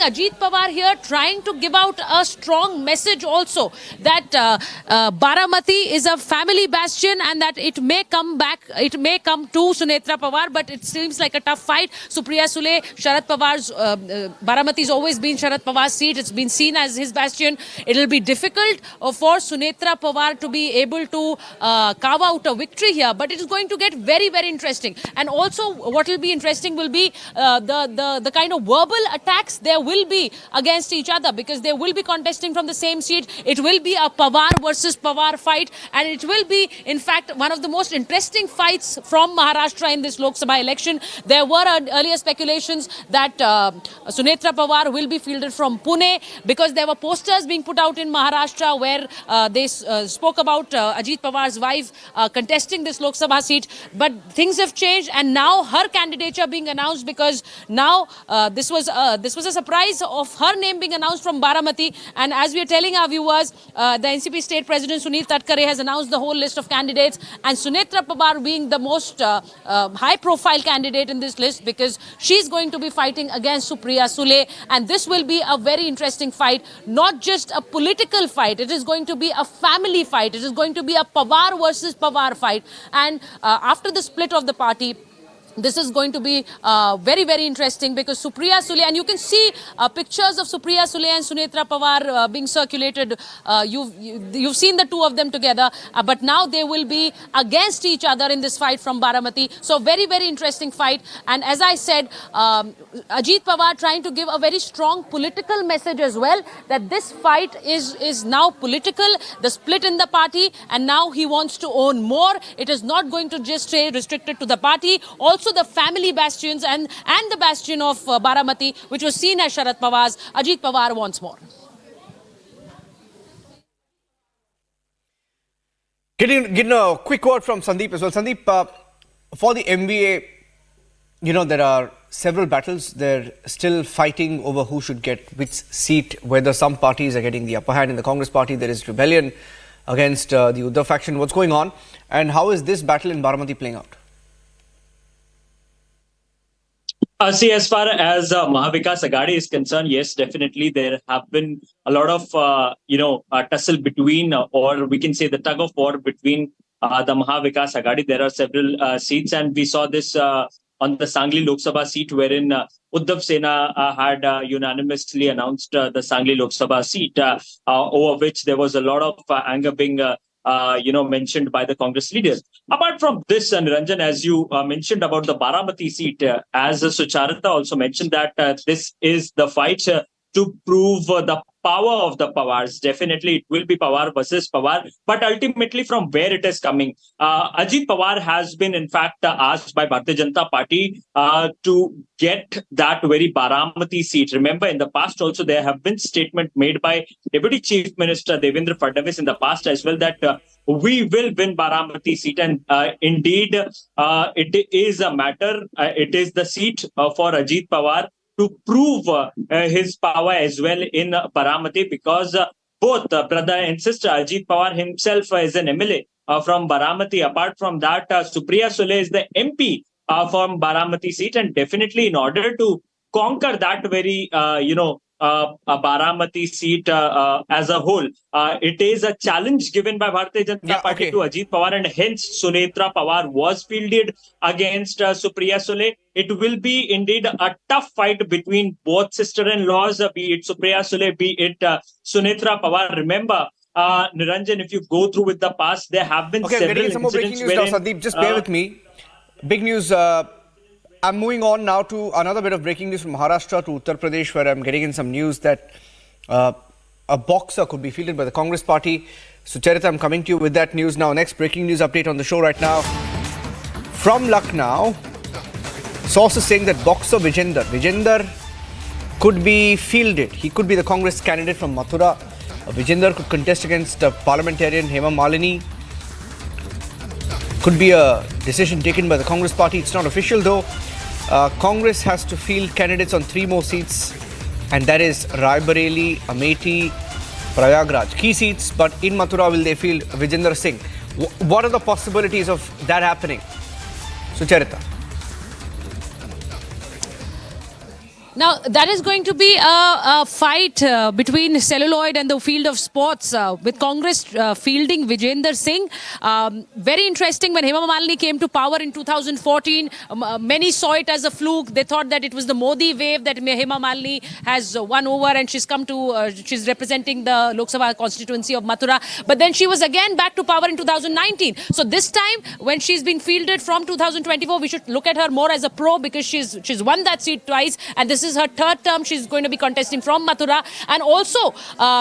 Ajit Pawar here trying to give out a strong message also that Baramati is a family bastion and that it may come to Sunetra Pawar, but it seems like a tough fight. Supriya Sule, Sharad Pawar's, Baramati's always been Sharad Pawar's seat. It's been seen as his bastion. It will be difficult for Sunetra Pawar to be able to carve out a victory here, but it is going to get very, very interesting. And also what will be interesting will be the kind of verbal attacks there will be against each other, because they will be contesting from the same seat. It will be a Pawar versus Pawar fight, and it will be, in fact, one of the most interesting fights from Maharashtra in this Lok Sabha election. There were earlier speculations that Sunetra Pawar will be fielded from Pune, because there were posters being put out in Maharashtra where they spoke about Ajit Pawar's wife contesting this Lok Sabha seat. But things have changed, and now her candidature being announced, because now this was a surprise of her name being announced from Baramati. And as we are telling our viewers, the NCP State President Sunil Tatkare has announced the whole list of candidates, and Sunetra Pawar being the most high-profile candidate in this list, because she's going to be fighting against Supriya Sule, and this will be a very interesting fight, not just a political fight. It is going to be a family fight. It is going to be a Pawar versus Pawar fight. And after the split of the party, this is going to be very, very interesting, because Supriya Sule, and you can see pictures of Supriya Sule and Sunetra Pawar being circulated. You've seen the two of them together, but now they will be against each other in this fight from Baramati. So very, very interesting fight. And as I said, Ajit Pawar trying to give a very strong political message as well, that this fight is now political, the split in the party, and now he wants to own more. It is not going to just stay restricted to the party. Also the family bastions and the bastion of Baramati, which was seen as Sharad Pawar's, Ajit Pawar wants more. Getting a quick word from Sandeep as well. Sandeep, for the MVA, there are several battles. They're still fighting over who should get which seat, whether some parties are getting the upper hand. In the Congress party, there is rebellion against the Uddhav faction. What's going on? And how is this battle in Baramati playing out? See, as far as Mahavikas Aghadi is concerned, yes, definitely there have been a lot of, tussle between, or we can say the tug of war between the Mahavikas Aghadi. There are several seats, and we saw this on the Sangli Lok Sabha seat, wherein Uddhav Sena had unanimously announced the Sangli Lok Sabha seat, over which there was a lot of anger being mentioned by the Congress leaders. Apart from this, Niranjan, as you mentioned about the Baramati seat, as Sucharita also mentioned that this is the fight to prove the power of the Pawars. Definitely, it will be Pawar versus Pawar, but ultimately from where it is coming. Ajit Pawar has been, in fact, asked by Bharatiya Janata Party to get that very Baramati seat. Remember, in the past also, there have been statements made by Deputy Chief Minister Devendra Fadnavis in the past as well that we will win Baramati seat. And indeed, it is a matter, it is the seat for Ajit Pawar to prove his power as well in Baramati, because both brother and sister, Ajit Pawar himself is an MLA from Baramati. Apart from that, Supriya Sule is the MP from Baramati seat, and definitely in order to conquer that very, Baramati seat as a whole, it is a challenge given by Bharatiya Janata Party to Ajit Pawar, and hence Sunetra Pawar was fielded against Supriya Sule. It will be indeed a tough fight between both sister-in-laws, be it Supriya Sule, be it Sunetra Pawar. Remember, Niranjan, if you go through with the past, there have been several getting some more breaking news now, Sandeep. Just bear with me. Big news. I'm moving on now to another bit of breaking news from Maharashtra to Uttar Pradesh, where I'm getting in some news that a boxer could be fielded by the Congress party. Sucharita, I'm coming to you with that news now. Next breaking news update on the show right now. From Lucknow, sources saying that boxer Vijender could be fielded. He could be the Congress candidate from Mathura. Vijender could contest against parliamentarian Hema Malini. Could be a decision taken by the Congress party. It's not official though. Congress has to field candidates on 3 more seats, and that is Raebareli, Amethi, Prayagraj. Key seats, but in Mathura will they field Vijender Singh? What are the possibilities of that happening? Sucharita. Now, that is going to be a fight between celluloid and the field of sports, with Congress fielding Vijender Singh. Very interesting. When Hema Malini came to power in 2014, many saw it as a fluke. They thought that it was the Modi wave that Hema Malini has won over, and she's representing the Lok Sabha constituency of Mathura. But then she was again back to power in 2019. So this time, when she's been fielded from 2024, we should look at her more as a pro, because she's won that seat twice, and this is her third term. She's going to be contesting from Mathura, and also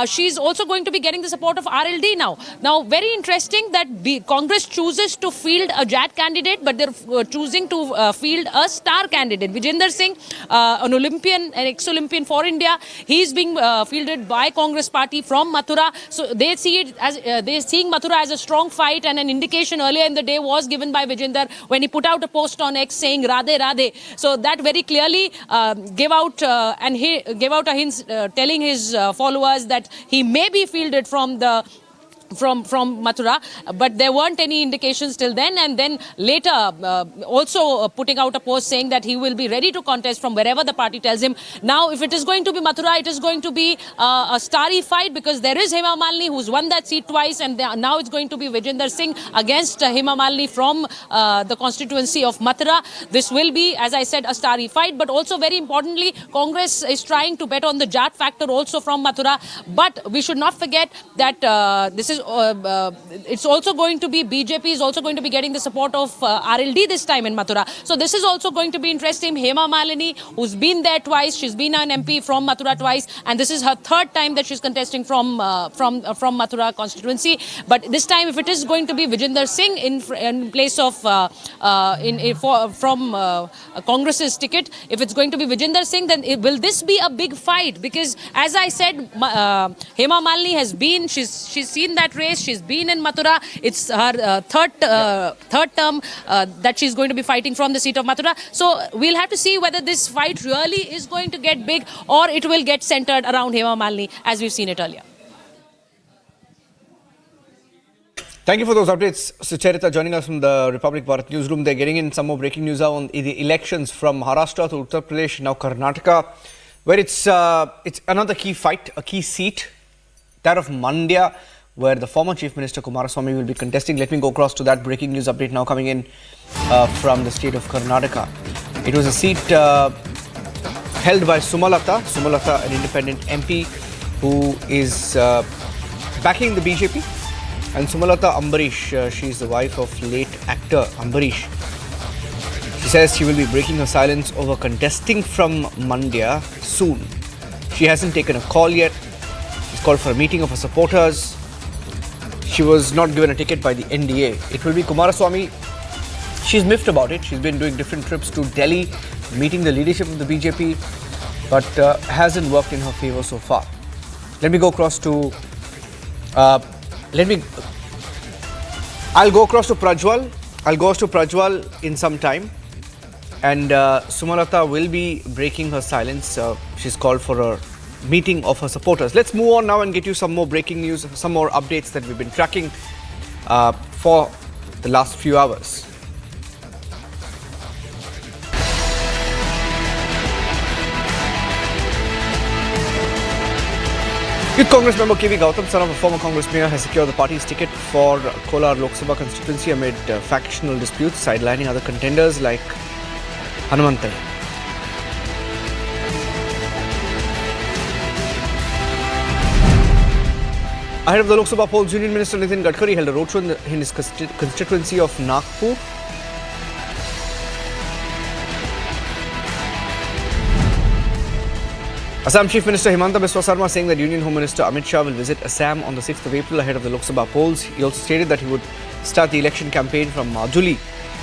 she's also going to be getting the support of RLD now. Now, very interesting that Congress chooses to field a JAT candidate, but they're choosing to field a star candidate. Vijender Singh, an ex-Olympian for India, he's being fielded by Congress party from Mathura. So they see it as they're seeing Mathura as a strong fight, and an indication earlier in the day was given by Vijender when he put out a post on X saying Radhe Radhe. So that very clearly gave out a hint, telling his followers that he may be fielded from Mathura, but there weren't any indications till then. And then later, also putting out a post saying that he will be ready to contest from wherever the party tells him. Now, if it is going to be Mathura, it is going to be a starry fight, because there is Hema Malini who's won that seat twice, and now it's going to be Vijender Singh against Hema Malini from the constituency of Mathura. This will be, as I said, a starry fight. But also, very importantly, Congress is trying to bet on the JAT factor also from Mathura. But we should not forget that it's also going to be, BJP is also going to be getting the support of RLD this time in Mathura. So this is also going to be interesting. Hema Malini, who's been there twice, she's been an MP from Mathura twice, and this is her third time that she's contesting from Mathura constituency. But this time, if it is going to be Vijender Singh in place of from Congress's ticket, if it's going to be Vijender Singh, then will this be a big fight? Because as I said, Hema Malini has been, she's seen that race. She's been in Mathura. It's her third term that she's going to be fighting from the seat of Mathura. So we'll have to see whether this fight really is going to get big, or it will get centered around Hema Malini, as we've seen it earlier. Thank you for those updates, Sucharita, joining us from the Republic Bharat newsroom. They're getting in some more breaking news on the elections from Maharashtra to Uttar Pradesh, now Karnataka, where it's another key fight, a key seat, that of Mandya, where the former Chief Minister Kumaraswamy will be contesting. Let me go across to that breaking news update now coming in from the state of Karnataka. It was a seat held by Sumalata, an independent MP who is backing the BJP. And Sumalata Ambarish, she is the wife of late actor Ambarish. She says she will be breaking her silence over contesting from Mandya soon. She hasn't taken a call yet. She's called for a meeting of her supporters. She was not given a ticket by the NDA. It will be Kumaraswamy. She's miffed about it. She's been doing different trips to Delhi, meeting the leadership of the BJP, but hasn't worked in her favor so far. Let me go across to... I'll go across to Prajwal. I'll go to Prajwal in some time. And Sumalata will be breaking her silence. She's called for a meeting of her supporters. Let's move on now and get you some more breaking news, some more updates that we've been tracking for the last few hours. Youth Congress member KV Gautam, son of a former Congress mayor, has secured the party's ticket for Kolar Lok Sabha constituency amid factional disputes sidelining other contenders like Hanumantai. Ahead of the Lok Sabha polls, Union Minister Nitin Gadkari held a roadshow in his constituency of Nagpur. Assam Chief Minister Himanta Biswa Sarma saying that Union Home Minister Amit Shah will visit Assam on the 6th of April ahead of the Lok Sabha polls. He also stated that he would start the election campaign from Majuli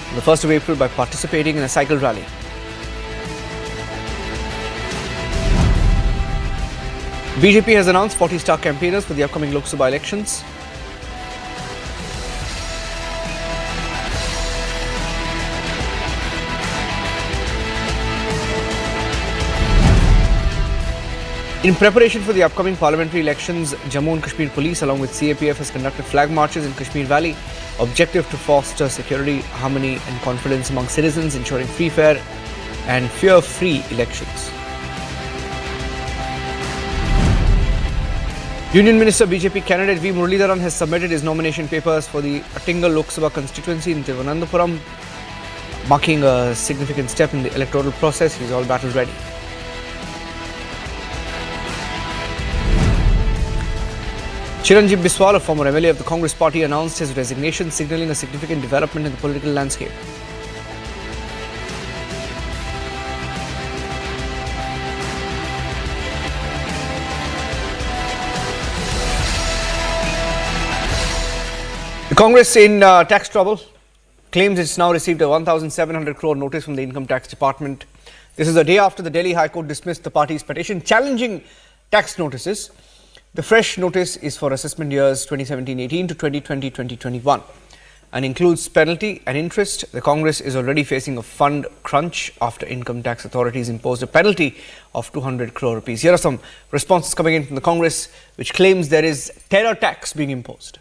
on the 1st of April by participating in a cycle rally. BJP has announced 40 star campaigners for the upcoming Lok Sabha elections. In preparation for the upcoming parliamentary elections, Jammu and Kashmir Police along with CAPF has conducted flag marches in Kashmir Valley. Objective to foster security, harmony and confidence among citizens, ensuring free, fair and fear-free elections. Union Minister BJP candidate V. Muralidharan has submitted his nomination papers for the Attingal Lok Sabha constituency in Thiruvananthapuram, marking a significant step in the electoral process. He's all battle ready. Chiranjeev Biswal, a former MLA of the Congress party, announced his resignation, signalling a significant development in the political landscape. The Congress in tax trouble claims it's now received a 1,700 crore notice from the Income Tax Department. This is a day after the Delhi High Court dismissed the party's petition challenging tax notices. The fresh notice is for assessment years 2017-18 to 2020-2021 and includes penalty and interest. The Congress is already facing a fund crunch after income tax authorities imposed a penalty of 200 crore rupees. Here are some responses coming in from the Congress, which claims there is terror tax being imposed.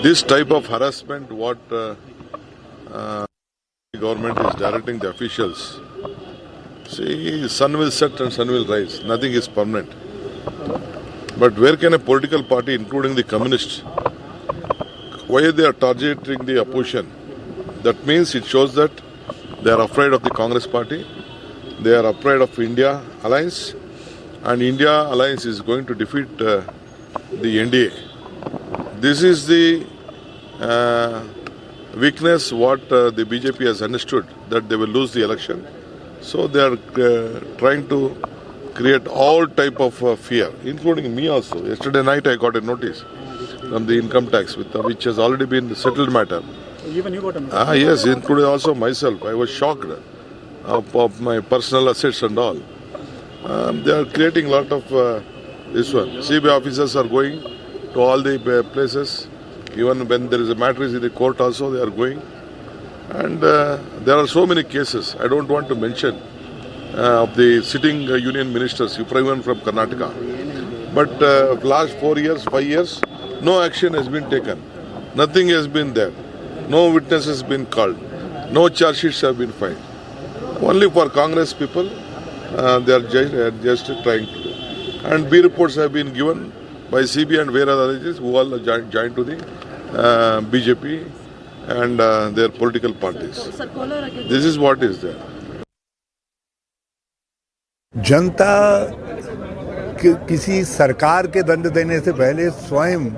This type of harassment, what the government is directing the officials. See, sun will set and sun will rise. Nothing is permanent. But where can a political party, including the communists, why they are targeting the opposition? That means it shows that they are afraid of the Congress party. They are afraid of India alliance. And India alliance is going to defeat the NDA. This is the weakness what the BJP has understood, that they will lose the election. So they are trying to create all type of fear, including me also. Yesterday night I got a notice from the income tax, which has already been settled matter. Even you got a notice? Yes, including also myself. I was shocked of my personal assets and all. They are creating a lot of this one. CBI officers are going to all the places. Even when there is a matter in the court also, they are going. And there are so many cases. I don't want to mention of the sitting union ministers, even from Karnataka. But last 4 years, 5 years, no action has been taken. Nothing has been there. No witnesses have been called. No charge sheets have been filed. Only for Congress people, they are just trying to do. And B reports have been given by CBI and various other agencies who all joined to the BJP and their political parties. This is what is there. जनता किसी सरकार के दंड देने से पहले स्वयं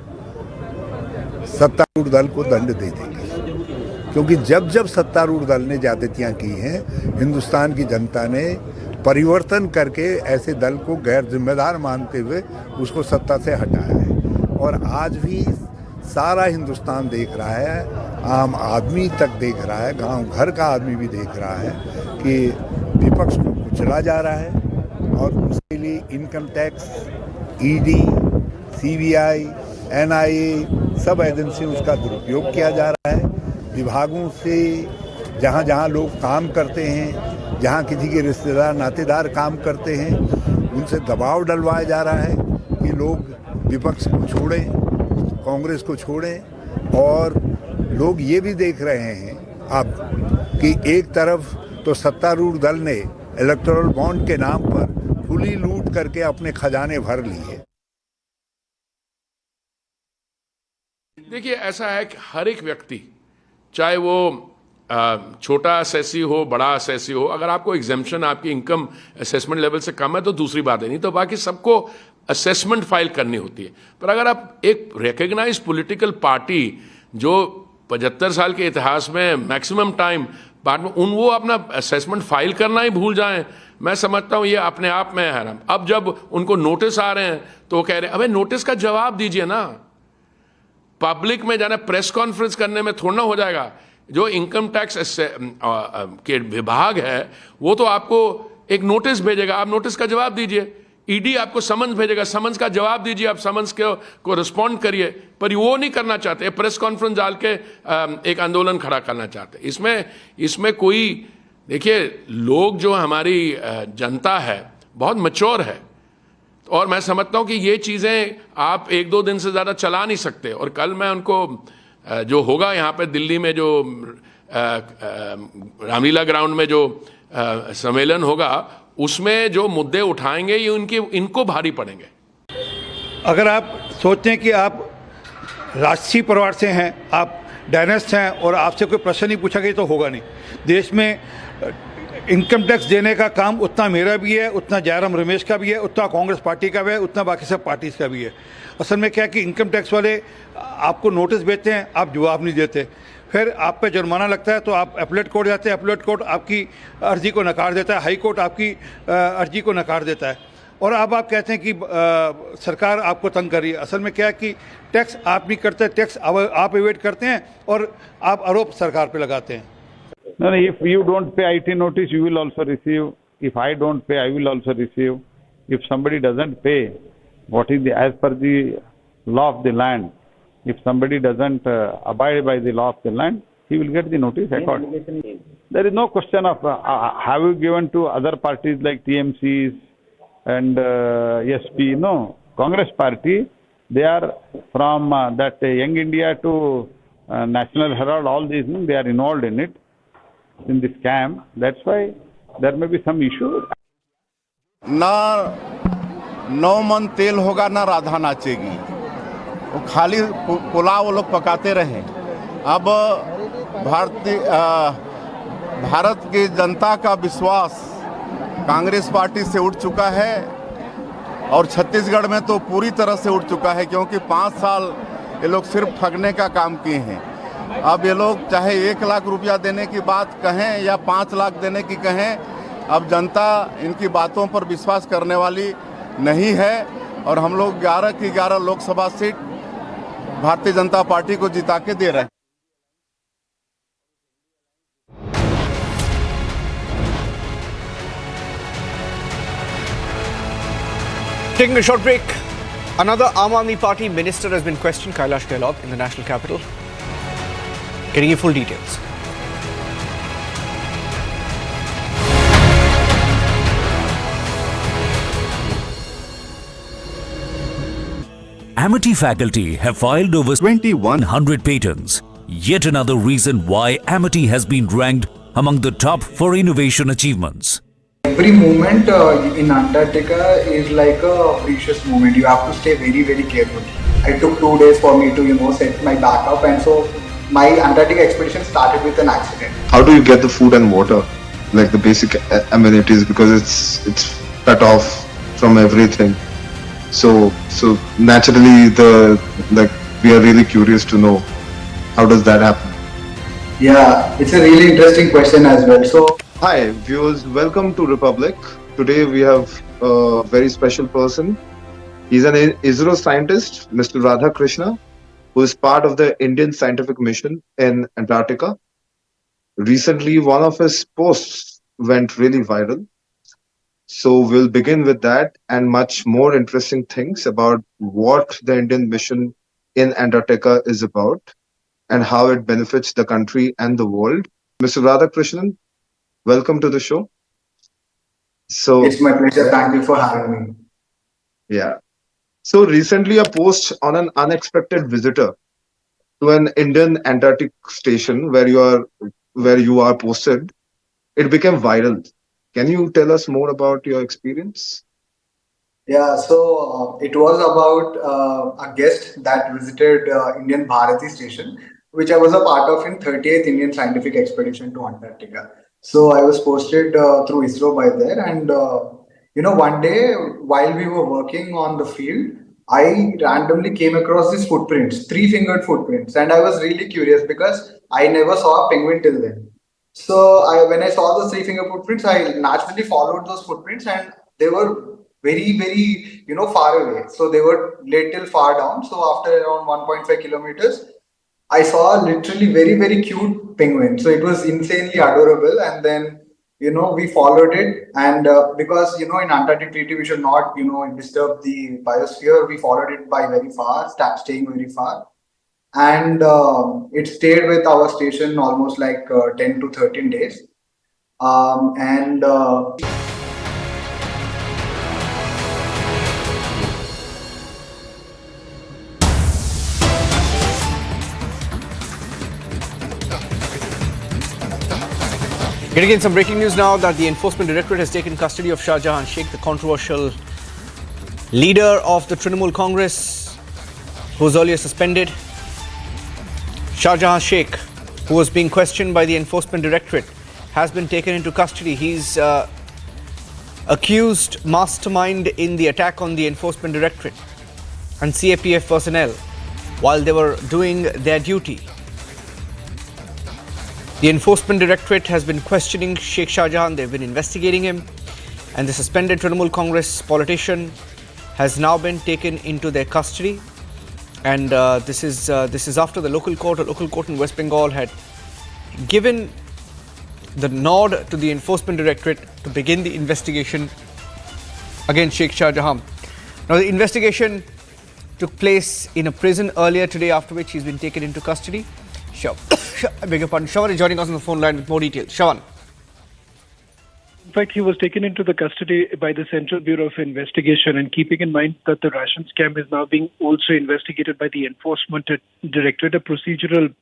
सत्तारूढ़ दल को दंड दे देगी, क्योंकि जब जब सत्तारूढ़ दल ने ज्यादतियां की हैं, हिंदुस्तान की जनता ने परिवर्तन करके ऐसे दल को गैर जिम्मेदार मानते हुए उसको सत्ता से हटाया है। और आज भी सारा हिंदुस्तान देख रहा है, आम आदमी तक देख रहा है, गांव घर का आदमी भी देख रहा है कि विपक्ष को कुचला जा रहा है। और उसके लिए income tax, ED, CBI, NIA सब एजेंसियों उसका दुरुपयोग किया जा रहा है। विभागों से जहां जहां लोग काम करते हैं, जहां किसी के रिश्तेदार नातेदार काम करते हैं, उनसे दबाव डलवाया जा रहा है कि लोग विपक्ष को छोड़ें, कांग्रेस को छोड़ें। और लोग ये भी देख रहे हैं अब कि एक तरफ तो सत्तारूढ़ दल ने इलेक्टोरल बॉन्ड के नाम पर खुली लूट करके अपने खजाने भर लिए। देखिए, ऐसा है कि हर एक व्यक्ति, चाहे वो छोटा असेसी हो, बड़ा असेसी हो, अगर आपको एग्जेम्पशन आपकी इनकम असेसमेंट लेवल से कम है तो दूसरी बात है, नहीं तो बाकी सबको असेसमेंट फाइल करनी होती है। पर अगर आप एक रिकग्नाइज पॉलिटिकल पार्टी जो 75 साल के इतिहास में मैक्सिमम टाइम बाद में वो अपना असेसमेंट फाइल करना ही भूल जाएं, मैं समझता हूं ये अपने आप में है। अब जब उनको नोटिस आ रहे हैं तो वो कह रहे हैं अबे नोटिस का जवाब दीजिए ना, पब्लिक में जाना, प्रेस कॉन्फ्रेंस करने में थोड़ा ना हो जाएगा। जो इनकम टैक्स के विभाग है वो तो आपको एक नोटिस भेजेगा, आप नोटिस का जवाब दीजिए। ईडी आपको समन्स भेजेगा, समन्स का जवाब दीजिए, आप समन्स को रिस्पॉन्ड करिए। पर वो नहीं करना चाहते, प्रेस कॉन्फ्रेंस डाल के एक आंदोलन खड़ा करना चाहते। इसमें कोई, देखिए, लोग जो हमारी जनता है बहुत मैच्योर है, और मैं समझता हूं कि ये चीज़ें आप 1-2 दिन से ज़्यादा चला नहीं सकते। और कल मैं उनको जो होगा यहाँ पे दिल्ली में, जो रामलीला ग्राउंड में जो सम्मेलन होगा, उसमें जो मुद्दे उठाएंगे ये इनको भारी पड़ेंगे। अगर आप सोचते हैं कि आप राजसी परिवार से हैं, आप डायनेस्ट हैं और आपसे कोई प्रश्न नहीं पूछा गया तो होगा नहीं। देश में इनकम टैक्स देने का काम उतना मेरा भी है, उतना जयराम रमेश का भी है, उतना कांग्रेस पार्टी का भी है, उतना बाकी सब पार्टीज का भी है। असल में क्या है कि इनकम टैक्स वाले आपको नोटिस भेजते हैं, आप जवाब नहीं देते, फिर आप पे जुर्माना लगता है तो आप अपीलेट कोर्ट जाते हैं, अपीलेट कोर्ट आपकी अर्जी को नकार देता है, हाई कोर्ट आपकी अर्जी को नकार देता है, और अब आप कहते हैं कि सरकार आपको तंग कर रही है। असल में क्या है कि टैक्स आप नहीं करते, टैक्स आप एवेट करते हैं और आप आरोप सरकार पे लगाते हैं। No, if you don't pay IT notice, you will also receive. If I don't pay, I will also receive. If somebody doesn't pay, what is as per the law of the land, if somebody doesn't abide by the law of the land, he will get the notice accordingly. There is no question of have you given to other parties like TMCs and SP. No, Congress party, they are from that Young India to National Herald, all these things, they are involved in it, in the scam. That's why there may be some issue. ना 9 मन तेल होगा ना राधा नाचेगी, वो खाली पुलाव वो लोग पकाते रहे। अब भारत की जनता का विश्वास कांग्रेस पार्टी से उठ चुका है और छत्तीसगढ़ में तो पूरी तरह से उठ चुका है, क्योंकि 5 साल ये लोग सिर्फ ठगने का काम किए हैं। अब ये लोग चाहे 1 लाख रुपया देने की बात कहें या 5 लाख देने की कहें, अब जनता इनकी बातों पर विश्वास करने वाली नहीं है और हम लोग 11 की 11 लोकसभा सीट भारतीय जनता पार्टी को जिता के दे रहे हैं। Taking a short break, another Aam Aadmi Party minister has been questioned, Kailash Gehlot, in the national capital. Getting you full details. Amity faculty have filed over 2,100 patents. Yet another reason why Amity has been ranked among the top for innovation achievements. Every moment in Antarctica is like a precious moment. You have to stay very, very careful. It took 2 days for me to, set my back up, and so my Antarctic expedition started with an accident. How do you get the food and water, like the basic amenities, because it's cut off from everything? So naturally, we are really curious to know how does that happen. Yeah, it's a really interesting question as well. So. Hi viewers, welcome to Republic. Today we have a very special person. He's an ISRO scientist, Mr. Radha Krishna, who is part of the Indian scientific mission in Antarctica. Recently, one of his posts went really viral. So we'll begin with that and much more interesting things about what the Indian mission in Antarctica is about and how it benefits the country and the world. Mr. Radha Krishnan, welcome to the show. So it's my pleasure. Thank you for having me. Yeah. So recently a post on an unexpected visitor to an Indian Antarctic station where you are posted, it became viral. Can you tell us more about your experience? Yeah, so it was about a guest that visited Indian Bharati station, which I was a part of in 38th Indian Scientific Expedition to Antarctica. So I was posted through ISRO by there, and one day while we were working on the field, I randomly came across these footprints, 3-fingered footprints, and I was really curious because I never saw a penguin till then. So when I saw those 3-finger footprints, I naturally followed those footprints, and they were very, very, far away. So they were little far down. So after around 1.5 kilometers, I saw literally very, very cute penguin. So it was insanely adorable. And then, we followed it. And because, in Antarctic Treaty, we should not, disturb the biosphere. We followed it by very far, staying very far. And it stayed with our station almost like 10 to 13 days. Getting in some breaking news now that the Enforcement Directorate has taken custody of Shah Jahan Sheikh, the controversial leader of the Trinamool Congress, who was earlier suspended. Shah Jahan Sheikh, who was being questioned by the Enforcement Directorate, has been taken into custody. He's accused mastermind in the attack on the Enforcement Directorate and CAPF personnel while they were doing their duty. The Enforcement Directorate has been questioning Sheikh Shah Jahan. They've been investigating him, and the suspended Trinamool Congress politician has now been taken into their custody. And this is after the local court in West Bengal had given the nod to the Enforcement Directorate to begin the investigation against Sheikh Shah Jahan. Now, the investigation took place in a prison earlier today, after which he's been taken into custody. I beg your pardon. Shawan is joining us on the phone line with more details. Shawan. In fact, he was taken into the custody by the Central Bureau of Investigation, and keeping in mind that the ration scam is now being also investigated by the Enforcement Directorate, a procedural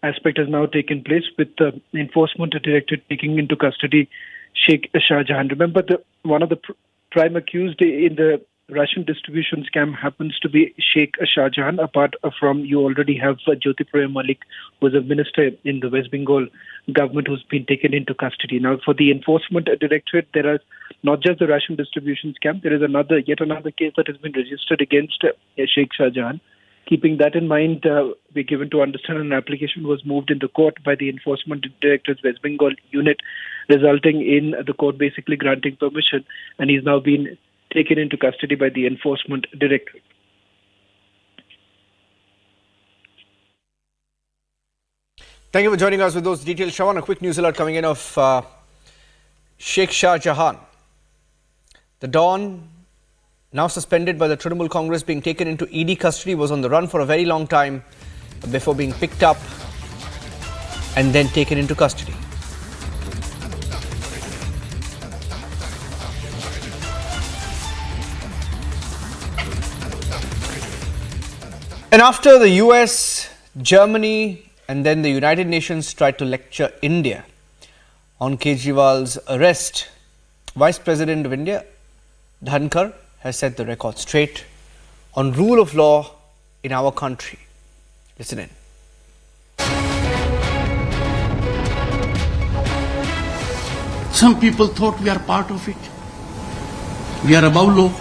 aspect has now taken place with the Enforcement Directorate taking into custody Sheikh Shah Jahan. Remember, one of the prime accused in the Russian distribution scam happens to be Sheikh Shah Jahan. Apart from, you already have Jyotirmoy Malik, who is a minister in the West Bengal government, who's been taken into custody. Now, for the Enforcement Directorate, there are not just the Russian distribution scam, there is yet another case that has been registered against Sheikh Shah Jahan. Keeping that in mind, we're given to understand an application was moved into court by the Enforcement Directorate's West Bengal unit, resulting in the court basically granting permission, and he's now been taken into custody by the Enforcement Directorate. Thank you for joining us with those details. Shawan, a quick news alert coming in of Sheikh Shah Jahan. The Don, now suspended by the Trinamool Congress, being taken into ED custody, was on the run for a very long time before being picked up and then taken into custody. And after the US, Germany, and then the United Nations tried to lecture India on Kejriwal's arrest, Vice President of India, Dhankar, has set the record straight on rule of law in our country. Listen in. Some people thought we are part of it. We are above law.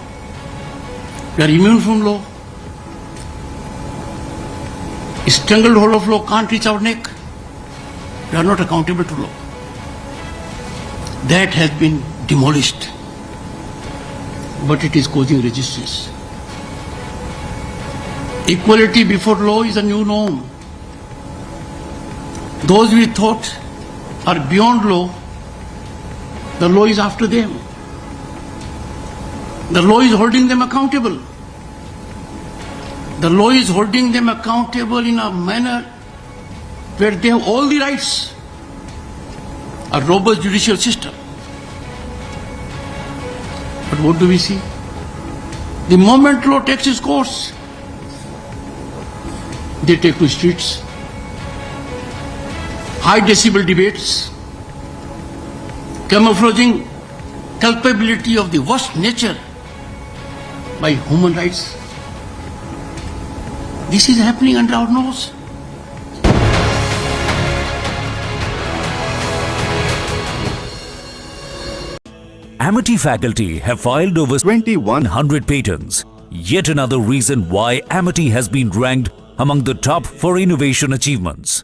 We are immune from law. A stranglehold of law can't reach our neck. We are not accountable to law. That has been demolished. But it is causing resistance. Equality before law is a new norm. Those we thought are beyond law, the law is after them. The law is holding them accountable. The law is holding them accountable in a manner where they have all the rights. A robust judicial system. But what do we see? The moment law takes its course, they take to streets, high decibel debates, camouflaging culpability of the worst nature by human rights. This is happening under our nose. Amity faculty have filed over 2,100 patents. Yet another reason why Amity has been ranked among the top for innovation achievements.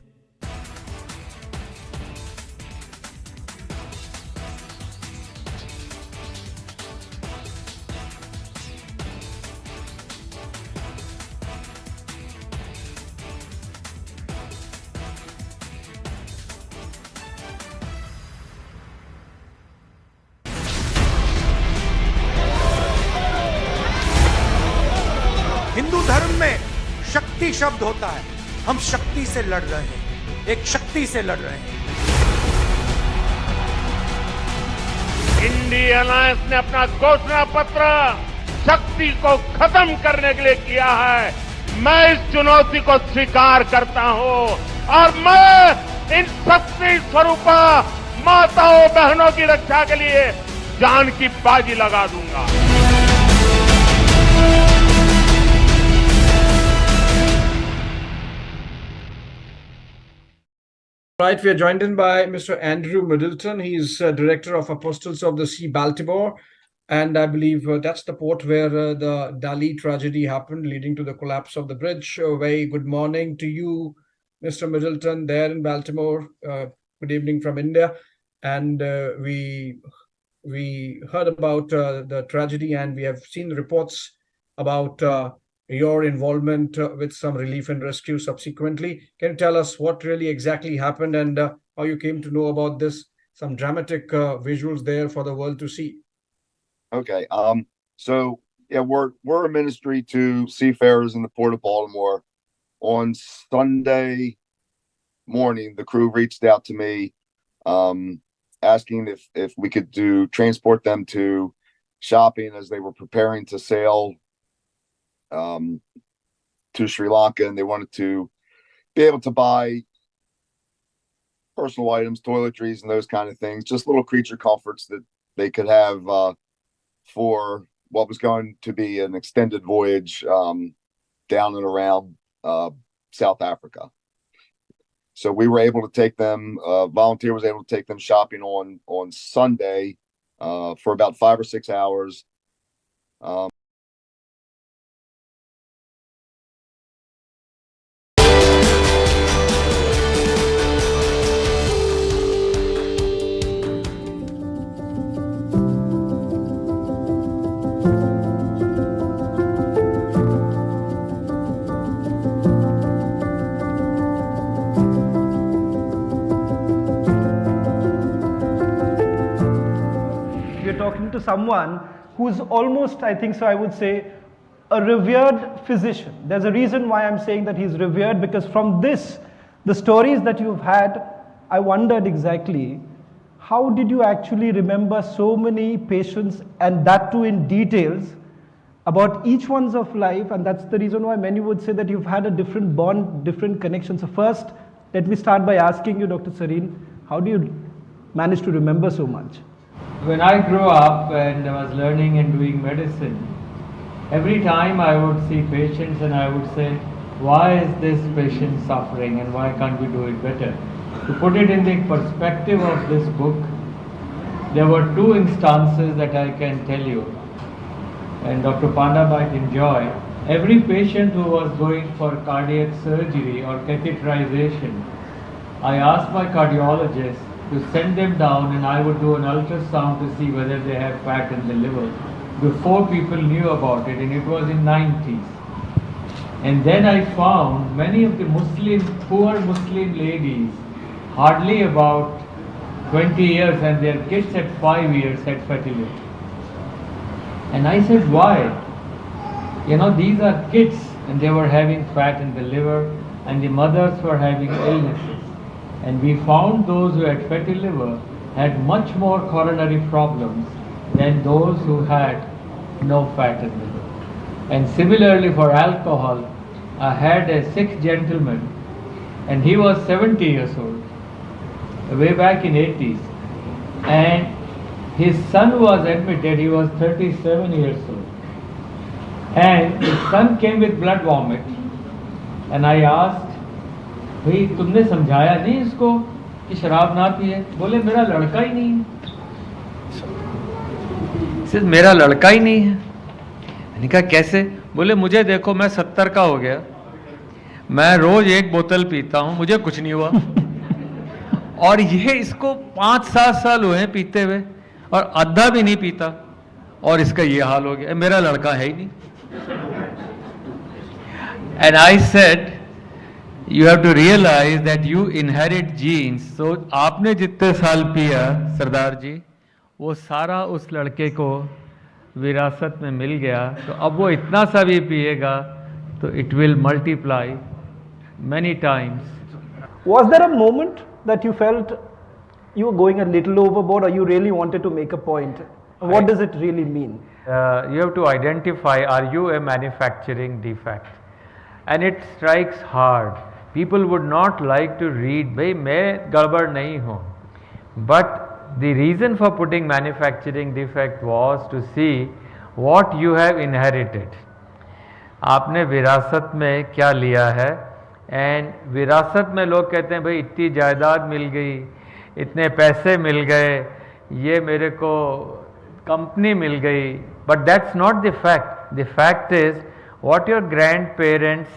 Hindu धर्म में शक्ति शब्द होता है। हम शक्ति से लड़ रहे हैं, एक शक्ति से लड़ रहे हैं। इंडियन अलायंस ने अपना घोषणा पत्र शक्ति को खत्म करने के लिए किया है। मैं इस चुनौती को स्वीकार करता हूं और मैं इन शक्ति स्वरूप माताओं बहनों की रक्षा के लिए जान की बाजी लगा दूंगा। Right, we are joined in by Mr. Andrew Middleton. He's Director of Apostles of the Sea, Baltimore. And I believe that's the port where the Dali tragedy happened, leading to the collapse of the bridge. Very good morning to you, Mr. Middleton, there in Baltimore. Good evening from India. And we heard about the tragedy, and we have seen reports about your involvement with some relief and rescue subsequently. Can you tell us what really exactly happened and how you came to know about this? Some dramatic visuals there for the world to see. Okay. So yeah, we're a ministry to seafarers in the port of Baltimore. On Sunday morning, the crew reached out to me, asking if we could transport them to shopping as they were preparing to sail to Sri Lanka, and they wanted to be able to buy personal items, toiletries, and those kind of things, just little creature comforts that they could have for what was going to be an extended voyage down and around South Africa. So we were able to take them, volunteer was able to take them shopping on Sunday for about 5 or 6 hours. Talking to someone who's almost, I think so, I would say, a revered physician. There's a reason why I'm saying that he's revered, because from this, the stories that you've had, I wondered exactly, how did you actually remember so many patients, and that too in details, about each one's of life? And that's the reason why many would say that you've had a different bond, different connection. So first, let me start by asking you, Dr. Sareen, how do you manage to remember so much? When I grew up and I was learning and doing medicine, every time I would see patients and I would say, why is this patient suffering and why can't we do it better? To put it in the perspective of this book, there were 2 instances that I can tell you, and Dr. Panda might enjoy. Every patient who was going for cardiac surgery or catheterization, I asked my cardiologist to send them down, and I would do an ultrasound to see whether they have fat in the liver before people knew about it, and it was in 90s. And then I found many of the poor Muslim ladies, hardly about 20 years, and their kids at 5 years had fatty liver. And I said, why? You know, these are kids, and they were having fat in the liver, and the mothers were having illnesses. And we found those who had fatty liver had much more coronary problems than those who had no fat in the liver. And similarly for alcohol, I had a sick gentleman, and he was 70 years old, way back in 80s. And his son was admitted, he was 37 years old. And his son came with blood vomit. And I asked, भाई तुमने समझाया नहीं इसको कि शराब ना पिए? बोले मेरा लड़का ही नहीं है। मेरा लड़का ही नहीं है। मैंने कहा कैसे? बोले मुझे देखो, मैं 70 का हो गया, मैं रोज 1 बोतल पीता हूँ, मुझे कुछ नहीं हुआ। और ये इसको 5-7 साल हुए हैं पीते हुए, और आधा भी नहीं पीता, और इसका ये हाल हो गया, मेरा लड़का है ही नहीं। And I said, you have to realize that you inherit genes. So आपने जितने साल पिया सरदार जी, वो सारा उस लड़के को विरासत में मिल गया, तो अब वो इतना सा भी पिएगा तो it will multiply many times. Was there a moment that you felt you were going a little overboard, or you really wanted to make a point? What does it really mean? You have to identify, are you a manufacturing defect? And it strikes hard. People would not like to read, भाई मैं गड़बड़ नहीं हूँ, But the reason for putting manufacturing defect was to see what you have inherited. आपने विरासत में क्या लिया है, एंड विरासत में लोग कहते हैं भाई इतनी जायदाद मिल गई, इतने पैसे मिल गए, ये मेरे को कंपनी मिल गई, but that's not the fact. The fact is what your grandparents,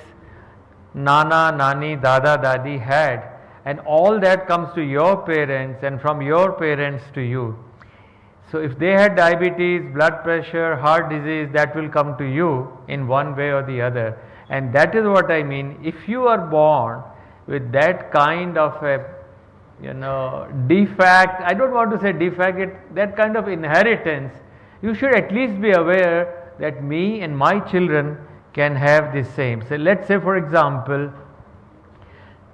Nana, Nani, Dada, Dadi had, and all that comes to your parents and from your parents to you. So if they had diabetes, blood pressure, heart disease, that will come to you in one way or the other. And that is what I mean. If you are born with that kind of a, defect, I don't want to say defect, that kind of inheritance, you should at least be aware that me and my children can have the same. So let's say, for example,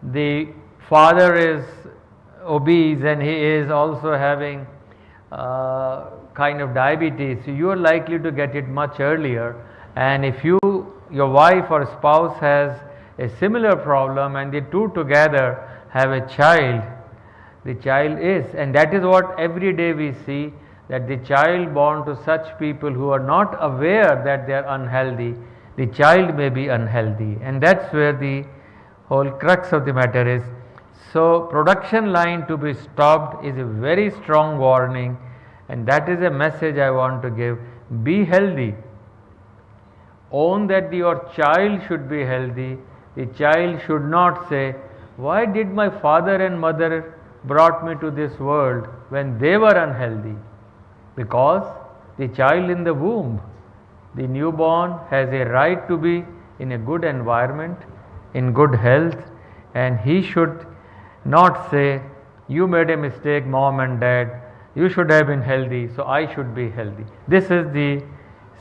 the father is obese and he is also having kind of diabetes, so you are likely to get it much earlier. And if your wife or spouse has a similar problem and the two together have a child, the child is, and that is what every day we see, that the child born to such people who are not aware that they are unhealthy, the child may be unhealthy, and that's where the whole crux of the matter is. So production line to be stopped is a very strong warning, and that is a message I want to give. Be healthy. Own that your child should be healthy. The child should not say, why did my father and mother brought me to this world when they were unhealthy? Because the child in the womb, the newborn, has a right to be in a good environment, in good health, and he should not say, you made a mistake, mom and dad, you should have been healthy, so I should be healthy. This is the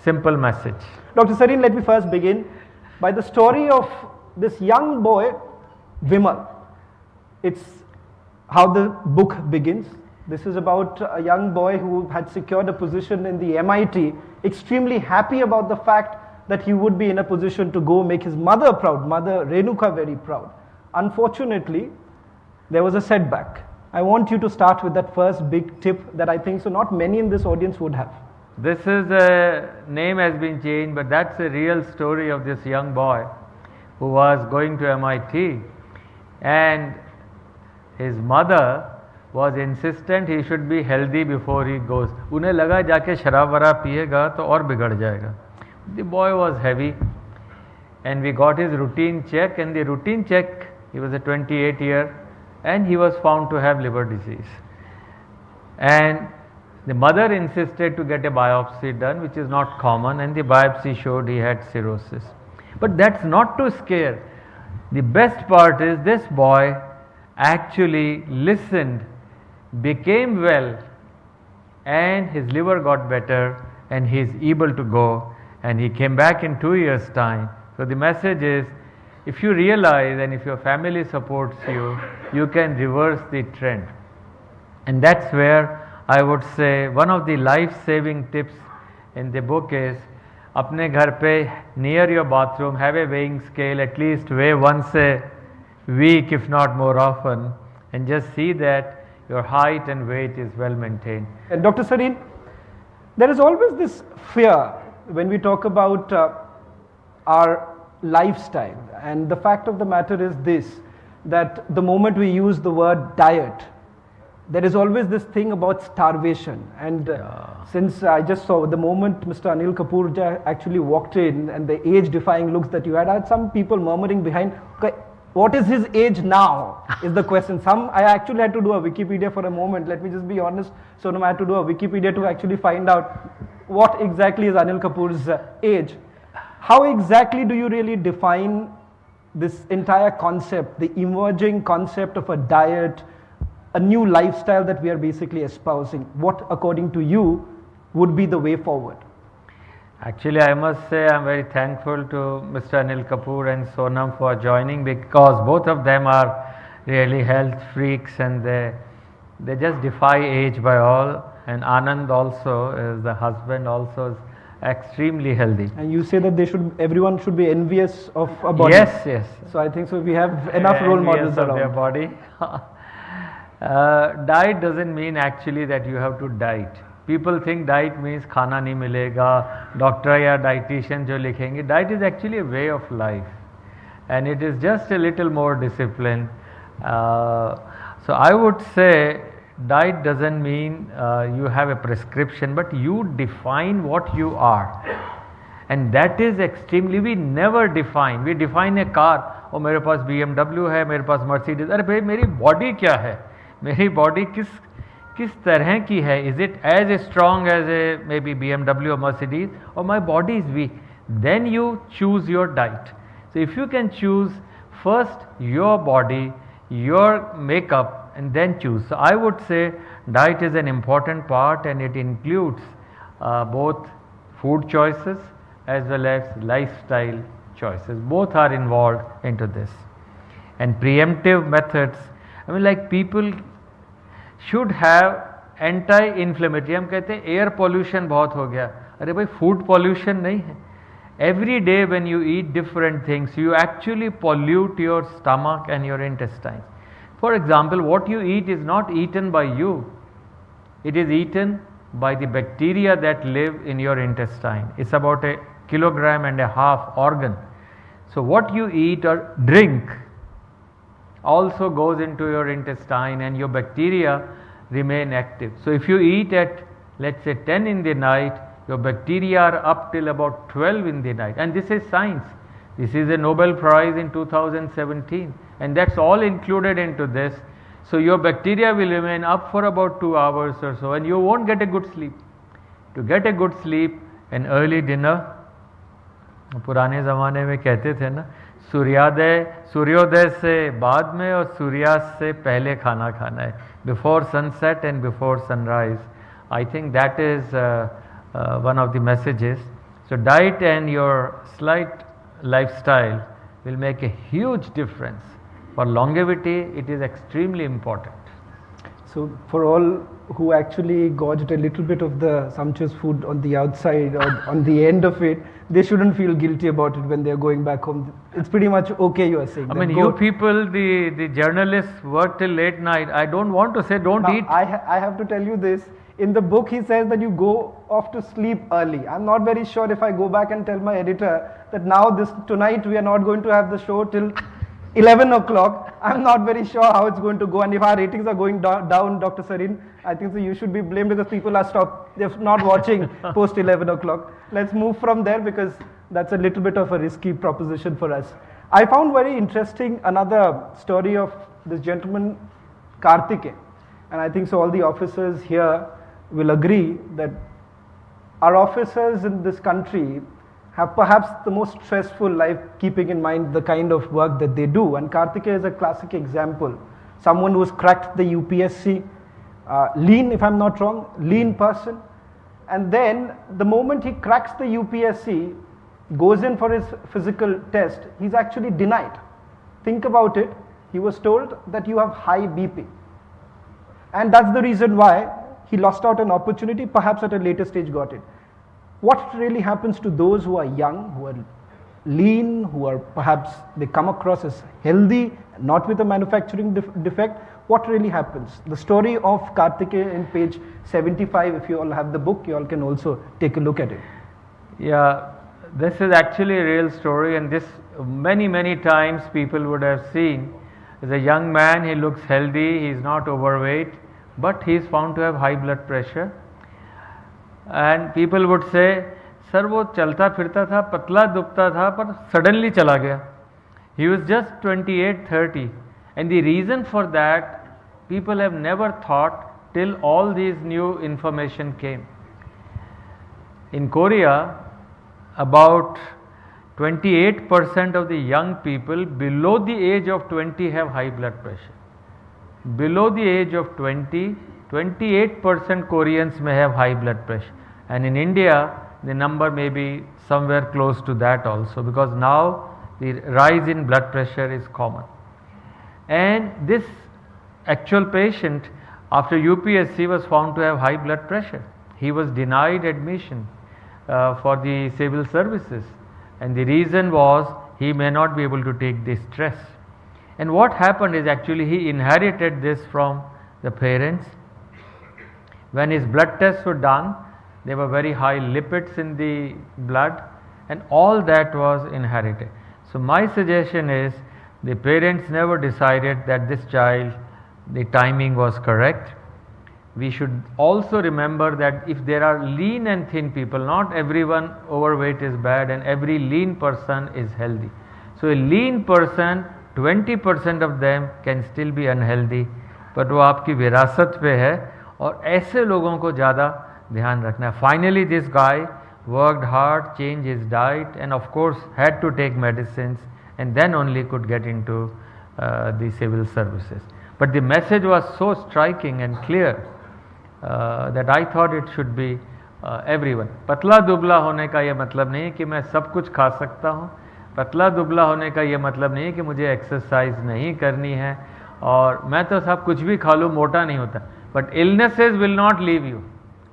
simple message. Dr. Sareen, let me first begin by the story of this young boy, Vimal. It's how the book begins. This is about a young boy who had secured a position in the MIT, extremely happy about the fact that he would be in a position to go make his mother proud, Mother Renuka very proud. Unfortunately, there was a setback. I want you to start with that first big tip that I think so not many in this audience would have. This is a name has been changed, but that's a real story of this young boy who was going to MIT, and his mother was insistent he should be healthy before he goes. उन्हें लगा जाके शराब वराब पिएगा तो और बिगड़ जाएगा. The boy was heavy, and we got his routine check, and the routine check, he was a 28-year, and he was found to have liver disease. And the mother insisted to get a biopsy done, which is not common, and the biopsy showed he had cirrhosis. But that's not to scare. The best part is this boy actually listened, became well, and his liver got better, and he is able to go, and he came back in 2 years' time. So the message is, if you realize and if your family supports you, you can reverse the trend. And that's where I would say one of the life-saving tips in the book is, अपने घर पे near your bathroom have a weighing scale, at least weigh once a week if not more often, and just see that your height and weight is well maintained. And Dr. Sareen, there is always this fear when we talk about our lifestyle, and the fact of the matter is this, that the moment we use the word diet, there is always this thing about starvation. And since I just saw the moment Mr. Anil Kapoor actually walked in and the age-defying looks that you had, I had some people murmuring behind, okay, what is his age now is the question. I actually had to do a Wikipedia for a moment, let me just be honest. So I had to do a Wikipedia to actually find out what exactly is Anil Kapoor's age. How exactly do you really define this entire concept, the emerging concept of a diet, a new lifestyle that we are basically espousing? What, according to you, would be the way forward? Actually, I must say I'm very thankful to Mr. Anil Kapoor and Sonam for joining, because both of them are really health freaks, and they just defy age by all. And Anand also, is the husband, also is extremely healthy. And you say that everyone should be envious of a body. Yes, yes. So I think so we have enough role models of around. their body. Diet doesn't mean actually that you have to diet. People think diet means खाना नहीं मिलेगा, doctor या dietitian जो लिखेंगे. Diet is actually a way of life, and it is just a little more discipline. So I would say diet doesn't mean you have a prescription, but you define what you are, and that is extremely, we never define. We define a car, oh मेरे पास BMW है, मेरे पास Mercedes. अरे भाई मेरी body क्या है, मेरी body किस तरह की है? Is it as strong as a maybe BMW or Mercedes, or my body is weak? Then you choose your diet. So if you can choose first your body, your makeup, and then choose. So I would say diet is an important part, and it includes both food choices as well as lifestyle choices. Both are involved into this. And preemptive methods, I mean, like people should have anti-inflammatory. हम कहते हैं air pollution बहुत हो गया. अरे भाई food pollution नहीं है. Every day when you eat different things, you actually pollute your stomach and your intestines. For example, what you eat is not eaten by you. It is eaten by the bacteria that live in your intestine. It's about 1.5 kilograms organ. So what you eat or drink also goes into your intestine, and your bacteria remain active. So if you eat at, let's say, 10 in the night, your bacteria are up till about 12 in the night. And this is science. This is a Nobel Prize in 2017, and that's all included into this. So your bacteria will remain up for about 2 hours or so, and you won't get a good sleep. To get a good sleep, an early dinner, पुराने ज़माने में कहते थे ना, सूर्योदय से बाद में और सूर्यास्त से पहले खाना खाना है, before sunset and before sunrise. I think that is one of the messages. So diet and your slight lifestyle will make a huge difference. For longevity, it is extremely important. So for all who actually gorged a little bit of the sumptuous food on the outside or on the end of it, they shouldn't feel guilty about it when they're going back home. It's pretty much okay, you are saying. I mean, you people, the journalists work till late night. I don't want to say don't eat. I have to tell you this. In the book, he says that you go off to sleep early. I'm not very sure if I go back and tell my editor that now tonight we are not going to have the show till 11 o'clock. I'm not very sure how it's going to go, and if our ratings are going down, Dr. Sarin, I think so you should be blamed because people are they're not watching post 11 o'clock. Let's move from there because that's a little bit of a risky proposition for us. I found very interesting another story of this gentleman, Karthike, and I think so all the officers here will agree that our officers in this country have perhaps the most stressful life, keeping in mind the kind of work that they do. And Karthike is a classic example. Someone who's cracked the UPSC, lean, if I'm not wrong, lean person. And then the moment he cracks the UPSC, goes in for his physical test, he's actually denied. Think about it. He was told that you have high BP. And that's the reason why he lost out an opportunity, perhaps at a later stage got it. What really happens to those who are young, who are lean, who are perhaps they come across as healthy, not with a manufacturing defect? What really happens? The story of Karthike in page 75, if you all have the book, you all can also take a look at it. Yeah, this is actually a real story, and this many times people would have seen. As a young man, he looks healthy, he is not overweight, but he is found to have high blood pressure. And people would say, sir, वो चलता फिरता था, पतला दुबता था, पर suddenly चला गया. He was just 28-30. And the reason for that, people have never thought till all these new information came. In Korea, about 28% of the young people below the age of 20 have high blood pressure. Below the age of 20, 28% Koreans may have high blood pressure. And in India, the number may be somewhere close to that also, because now the rise in blood pressure is common. And this actual patient after UPSC was found to have high blood pressure. He was denied admission for the civil services, and the reason was he may not be able to take the stress. And what happened is actually he inherited this from the parents. When his blood tests were done, there were very high lipids in the blood, and all that was inherited. So my suggestion is, the parents never decided that this child, the timing was correct. We should also remember that if there are lean and thin people, not everyone overweight is bad and every lean person is healthy. So a lean person, 20% of them can still be unhealthy, but वो आपकी विरासत पे है और ऐसे लोगों को ज़्यादा ध्यान रखना है. Finally this guy worked hard, changed his diet, and of course had to take medicines, and then only could get into the civil services. But the message was so striking and clear that I thought it should be everyone. पतला दुबला होने का ये मतलब नहीं कि मैं सब कुछ खा सकता हूँ. पतला दुबला होने का ये मतलब नहीं कि मुझे एक्सरसाइज नहीं करनी है और मैं तो सब कुछ भी खा लूँ मोटा नहीं होता. But illnesses will not leave you.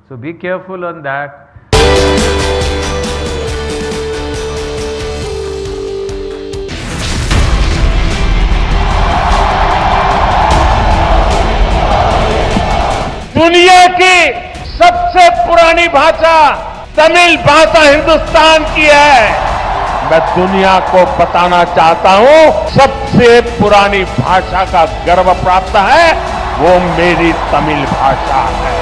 So be careful on that. दुनिया की सबसे पुरानी भाषा तमिल भाषा हिंदुस्तान की है. मैं दुनिया को बताना चाहता हूं, सबसे पुरानी भाषा का गर्व प्राप्त है, वो मेरी तमिल भाषा है.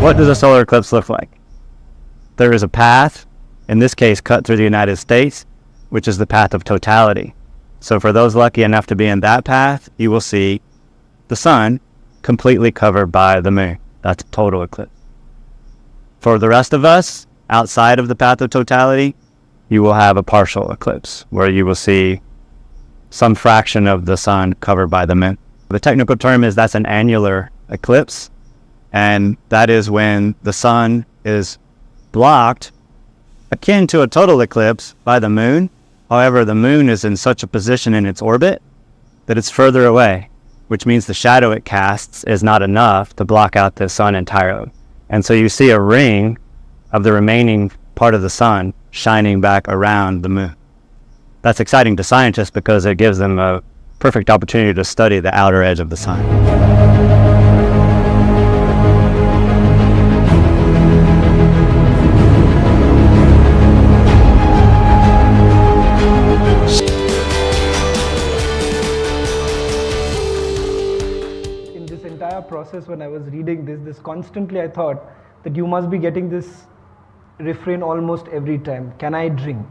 What does a solar eclipse look like? There is a path, in this case cut through the United States, which is the path of totality. So for those lucky enough to be in that path, you will see the sun completely covered by the moon. That's a total eclipse. For the rest of us, outside of the path of totality, you will have a partial eclipse, where you will see some fraction of the sun covered by the moon. The technical term is that's an annular eclipse, and that is when the sun is blocked, akin to a total eclipse, by the moon. However, the moon is in such a position in its orbit that it's further away, which means the shadow it casts is not enough to block out the sun entirely. And so you see a ring of the remaining part of the sun shining back around the moon. That's exciting to scientists because it gives them a perfect opportunity to study the outer edge of the sun. Process when I was reading this constantly I thought that you must be getting this refrain almost every time. Can I drink?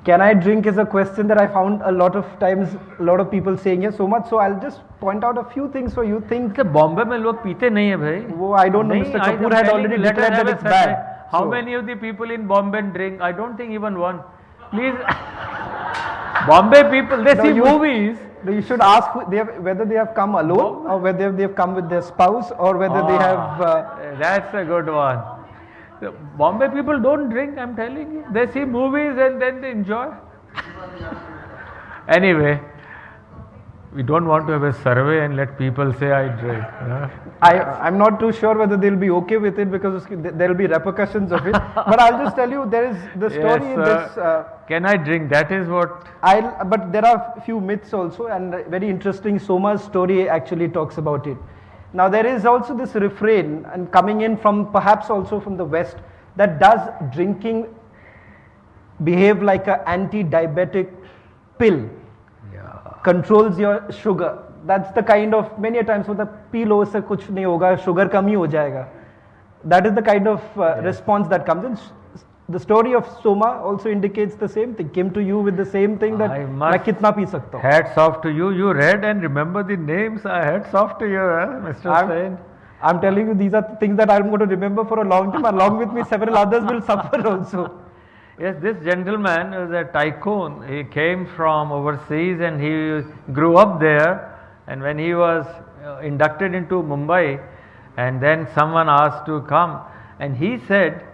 Can I drink is a question that I found a lot of times, a lot of people saying it so much. So I'll just point out a few things so you think. Bombay में लोग पीते नहीं है भाई. वो I don't know. Mr. Kapoor had already declared that it's bad. How many of the people in Bombay drink? I don't think even one. Please, Bombay people, they see movies. You should ask whether they have come alone or whether they have come with their spouse or whether they have... That's a good one. The Bombay people don't drink, I'm telling you. They see movies and then they enjoy. Anyway, we don't want to have a survey and let people say I drink. I'm not too sure whether they'll be okay with it because there'll be repercussions of it. But I'll just tell you, there is the story in this... Can I drink? That is what... But there are a few myths also, and very interesting. Soma's story actually talks about it. Now there is also this refrain, and coming in from perhaps also from the West, that does drinking behave like an anti-diabetic pill? Controls your sugar. that's the kind of many a times मतलब P low इससे कुछ नहीं होगा, sugar कम ही हो जाएगा. That is the kind of response that comes in. The story of Soma also indicates the same thing. Came to you with the same thing that मैं कितना P सकता हूँ. Hats off to you. You read and remember the names. Hats off to you, Mr. Sain. I'm telling you, these are things that I'm going to remember for a long time. Along with me, several others will suffer also. Yes, this gentleman is a tycoon. He came from overseas and he grew up there. And when he was inducted into Mumbai, and then someone asked to come, and he said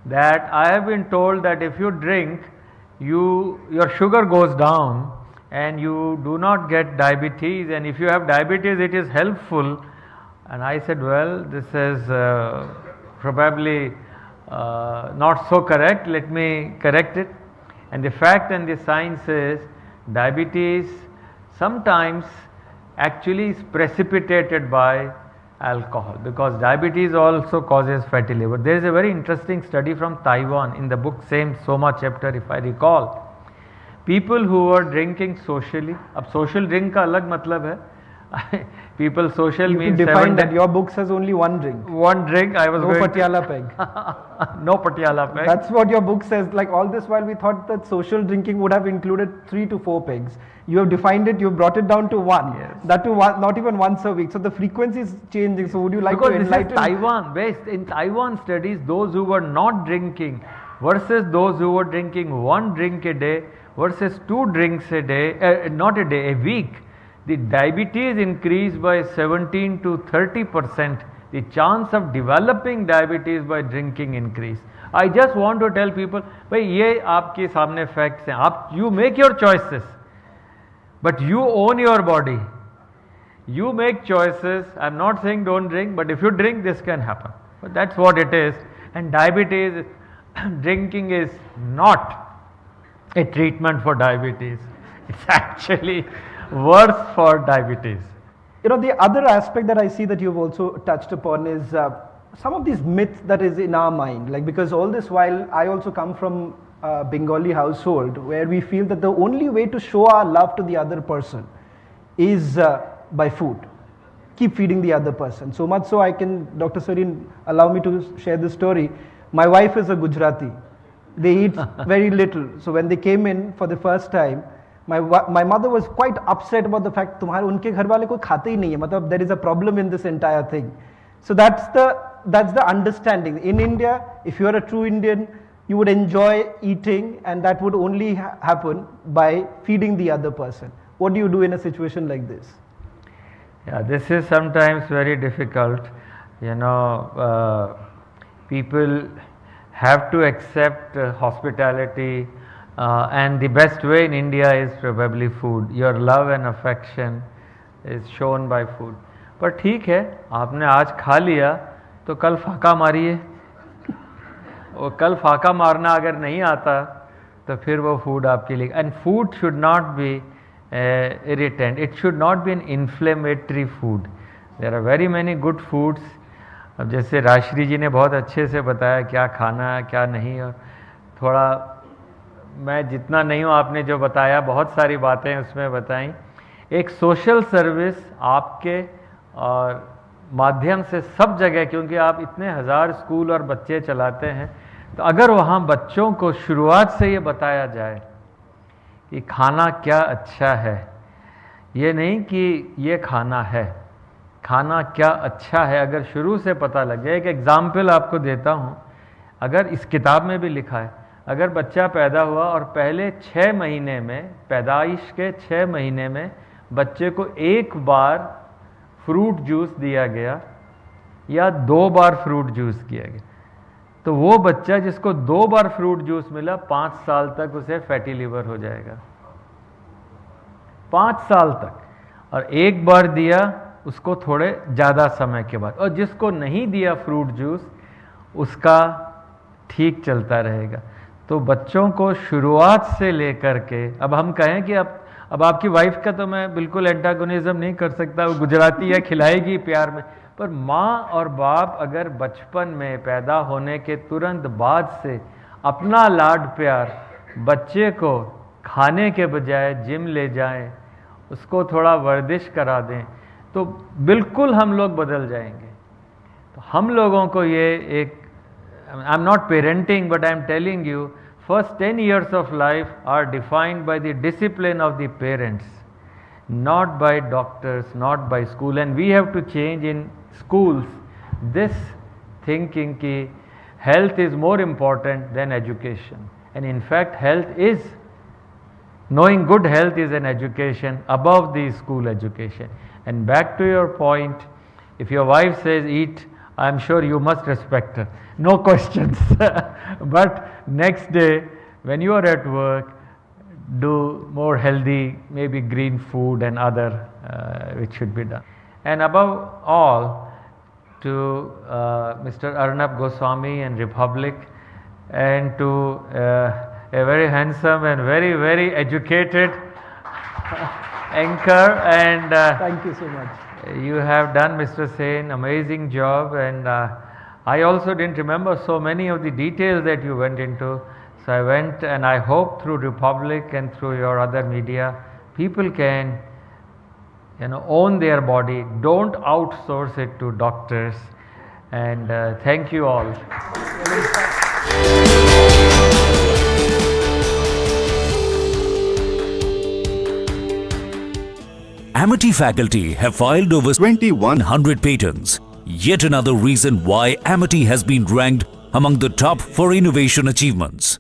that I have been told that if you drink, your sugar goes down and you do not get diabetes, and if you have diabetes, it is helpful. And I said, well, this is probably not so correct. Let me correct it. And the fact and the science is diabetes sometimes actually is precipitated by alcohol, because diabetes also causes fatty liver. There is a very interesting study from Taiwan in the book same Soma chapter, if I recall. People who were drinking socially, अब social drink का अलग मतलब है. People social means define that your book says only one drink. One drink. I was no going Patiala peg. No Patiala peg. That's what your book says. Like all this while we thought that social drinking would have included 3 to 4 pegs. You have defined it. You have brought it down to 1. Yes. That to one, not even once a week. So the frequency is changing. So would you like because to enlighten? This is Taiwan based. In Taiwan studies, those who were not drinking versus those who were drinking 1 drink a day versus 2 drinks a day, not a day, a week. The diabetes increased by 17 to 30%. The chance of developing diabetes by drinking increased. I just want to tell people, भाई ये आपके सामने facts हैं. आप you make your choices, but you own your body. You make choices. I'm not saying don't drink, but if you drink, this can happen. But that's what it is. And diabetes, drinking is not a treatment for diabetes. It's actually worse for diabetes. You know, the other aspect that I see that you've also touched upon is some of these myths that is in our mind. Like, because all this while I also come from a Bengali household where we feel that the only way to show our love to the other person is by food. Keep feeding the other person. So much so Dr. Sareen, allow me to share this story. My wife is a Gujarati. They eat very little. So when they came in for the first time, my mother was quite upset about the fact तुम्हारे उनके घर वाले कोई खाते ही नहीं है. मतलब there is a problem in this entire thing. So that's the understanding. In India, if you are a true Indian, you would enjoy eating, and that would only happen by feeding the other person. What do you do in a situation like this? Yeah, this is sometimes very difficult. You know, people have to accept hospitality. And the best way in India is probably food. Your love and affection is shown by food. पर ठीक है, आपने आज खा लिया तो कल फाका मारिए. और कल फाका मारना अगर नहीं आता तो फिर वो फूड आपके लिए. And food should not be irritant. It should not be an inflammatory food. There are very many good foods. अब जैसे राश्री जी ने बहुत अच्छे से बताया क्या खाना है क्या नहीं, और थोड़ा मैं जितना नहीं हूँ आपने जो बताया बहुत सारी बातें उसमें बताई. एक सोशल सर्विस आपके और माध्यम से सब जगह, क्योंकि आप इतने हज़ार स्कूल और बच्चे चलाते हैं, तो अगर वहाँ बच्चों को शुरुआत से ये बताया जाए कि खाना क्या अच्छा है, ये नहीं कि ये खाना है, खाना क्या अच्छा है, अगर शुरू से पता लग जाए. एक एग्ज़ाम्पल आपको देता हूँ. अगर इस किताब में भी लिखा है, अगर बच्चा पैदा हुआ और पहले 6 महीने में, पैदाइश के 6 महीने में बच्चे को 1 बार फ्रूट जूस दिया गया या 2 बार फ्रूट जूस किया गया, तो वो बच्चा जिसको 2 बार फ्रूट जूस मिला 5 साल तक उसे फैटी लिवर हो जाएगा. 5 साल तक. और 1 बार दिया उसको थोड़े ज़्यादा समय के बाद, और जिसको नहीं दिया फ्रूट जूस उसका ठीक चलता रहेगा. तो बच्चों को शुरुआत से लेकर के, अब हम कहें कि अब आपकी वाइफ का तो मैं बिल्कुल एंटागोनिज्म नहीं कर सकता, वो गुजराती है, खिलाएगी प्यार में, पर माँ और बाप अगर बचपन में पैदा होने के तुरंत बाद से अपना लाड प्यार बच्चे को खाने के बजाय जिम ले जाएं उसको थोड़ा वर्जिश करा दें, तो बिल्कुल हम लोग बदल जाएंगे। तो हम लोगों को ये एक, I am not parenting but I am telling you, first 10 years of life are defined by the discipline of the parents, not by doctors, not by school. And we have to change in schools this thinking ki health is more important than education. And in fact, knowing good health is an education above the school education. And back to your point, if your wife says eat, I am sure you must respect her, no questions. But next day when you are at work, do more healthy, maybe green food and other which should be done. And above all, to Mr. Arnab Goswami and Republic, and to a very handsome and very, very educated anchor, and thank you so much. You have done, Mr. Sen, amazing job, and I also didn't remember so many of the details that you went into. So I went, and I hope through Republic and through your other media, people can, own their body. Don't outsource it to doctors. And thank you all. Amity faculty have filed over 2,100 patents. Yet another reason why Amity has been ranked among the top for innovation achievements.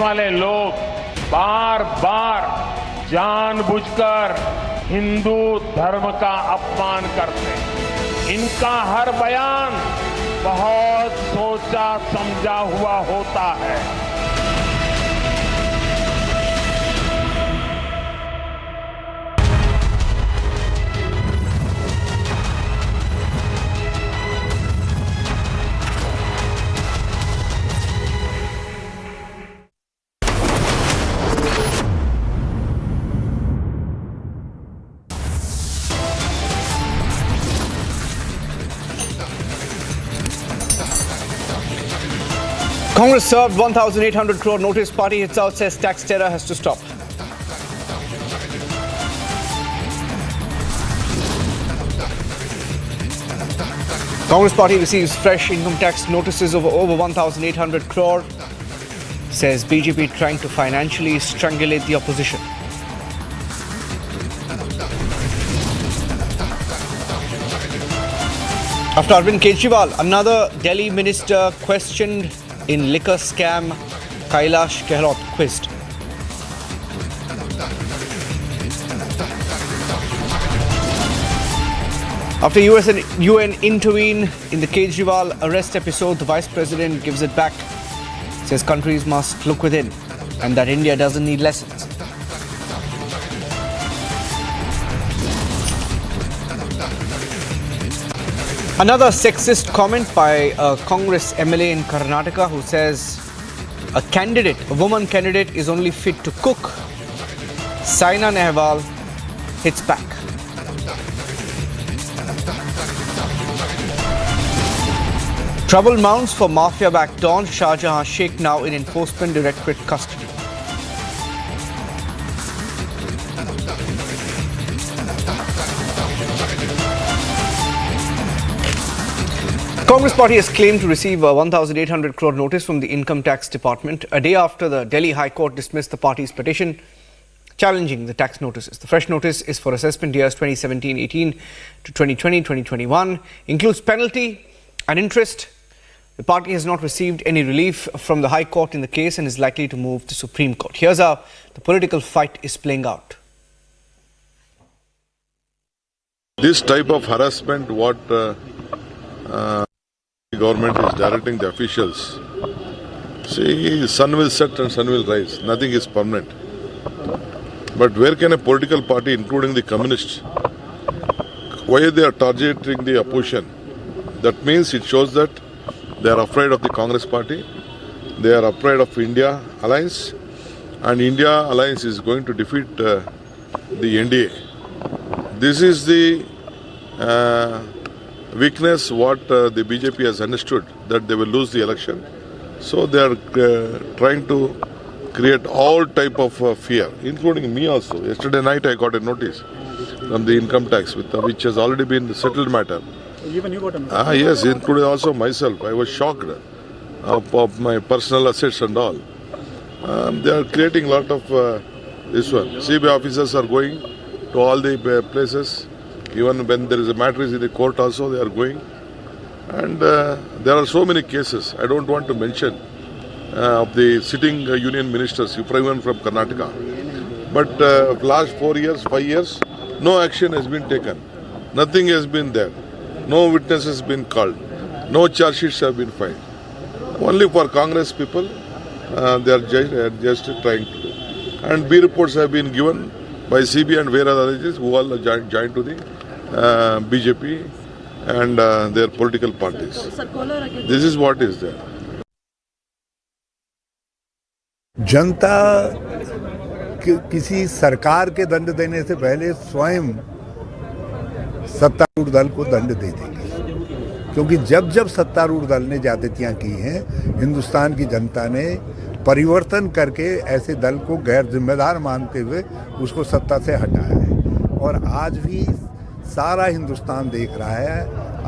वाले लोग बार बार जानबूझकर हिंदू धर्म का अपमान करते हैं। इनका हर बयान बहुत सोचा समझा हुआ होता है। Congress served 1,800 crore notice. Party hits out, says tax terror has to stop. Congress party receives fresh income tax notices of over 1,800 crore. Says BJP trying to financially strangulate the opposition. After Arvind Kejriwal, another Delhi minister questioned in liquor scam, Kailash Gehlot quizzed. After US and UN intervene in the Kejriwal arrest episode, the Vice President gives it back. Says countries must look within and that India doesn't need lessons. Another sexist comment by a Congress MLA in Karnataka who says a woman candidate is only fit to cook. Saina Nehwal hits back. Trouble mounts for mafia-backed Don. Shah Jahan Sheikh now in Enforcement Directorate custody. Congress party has claimed to receive a 1,800 crore notice from the Income Tax Department a day after the Delhi High Court dismissed the party's petition challenging the tax notices. The fresh notice is for assessment years 2017-18 to 2020-2021, includes penalty and interest. The party has not received any relief from the High Court in the case and is likely to move to Supreme Court. Here's how the political fight is playing out. This type of harassment, what the government is directing the officials. See, sun will set and sun will rise. Nothing is permanent. But where can a political party, including the communists, why they are targeting the opposition? That means it shows that they are afraid of the Congress party. They are afraid of India alliance. And India alliance is going to defeat the NDA. This is the weakness what the BJP has understood, that they will lose the election. So they are trying to create all type of fear, including me also. Yesterday night I got a notice from the income tax, which has already been settled matter. Even you got a notice? Yes, including also myself. I was shocked of my personal assets and all. They are creating a lot of this one. CBI officers are going to all the places. Even when there is a matter in the court also, they are going. And there are so many cases. I don't want to mention of the sitting union ministers, even from Karnataka. But last 4 years, 5 years, no action has been taken. Nothing has been there. No witnesses have been called. No charge sheets have been filed. Only for Congress people, they are just trying to do. And B reports have been given by CBI and various other agencies who all joined to the BJP and their political parties. This is what is there. जनता किसी सरकार के दंड देने से पहले स्वयं सत्तारूढ़ दल को दंड दे देगी, क्योंकि जब जब सत्तारूढ़ दल ने ज्यादतियां की हैं, हिंदुस्तान की जनता ने परिवर्तन करके ऐसे दल को गैर जिम्मेदार मानते हुए उसको सत्ता से हटाया है। और आज भी सारा हिंदुस्तान देख रहा है,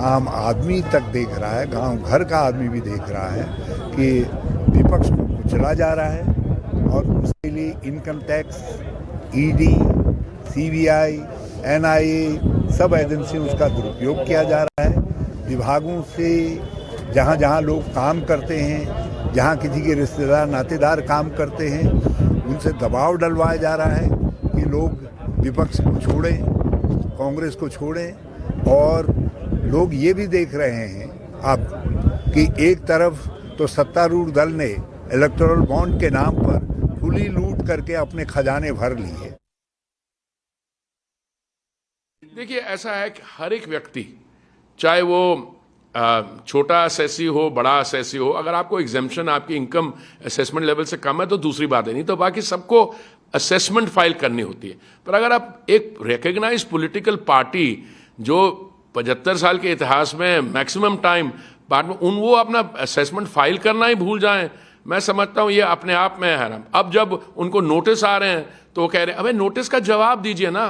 आम आदमी तक देख रहा है, गांव घर का आदमी भी देख रहा है कि विपक्ष को कुचला जा रहा है। और उसके लिए income tax, ED, CBI, NIA सब एजेंसियों उसका दुरुपयोग किया जा रहा है। विभागों से जहाँ जहाँ लोग काम करते हैं, जहाँ किसी के रिश्तेदार नातेदार काम करते हैं, उनसे दबाव डलवाया जा रहा है कि लोग विपक्ष को छोड़ें, कांग्रेस को छोड़ें। और लोग ये भी देख रहे हैं अब कि एक तरफ तो सत्तारूढ़ दल ने इलेक्टोरल बॉन्ड के नाम पर खुली लूट करके अपने खजाने भर लिए। देखिए, ऐसा है कि हर एक व्यक्ति, चाहे वो छोटा असेसी हो, बड़ा असेसी हो, अगर आपको एग्जेम्पशन आपकी इनकम असेसमेंट लेवल से कम है तो दूसरी बात है, नहीं तो बाकी सबको असेसमेंट फाइल करनी होती है। पर अगर आप एक रिकग्नाइज पॉलिटिकल पार्टी जो 75 साल के इतिहास में मैक्सिमम टाइम बाद में वो अपना असेसमेंट फाइल करना ही भूल जाएं, मैं समझता हूं ये अपने आप में है। अब जब उनको नोटिस आ रहे हैं तो वो कह रहे हैं अबे नोटिस का जवाब दीजिए ना,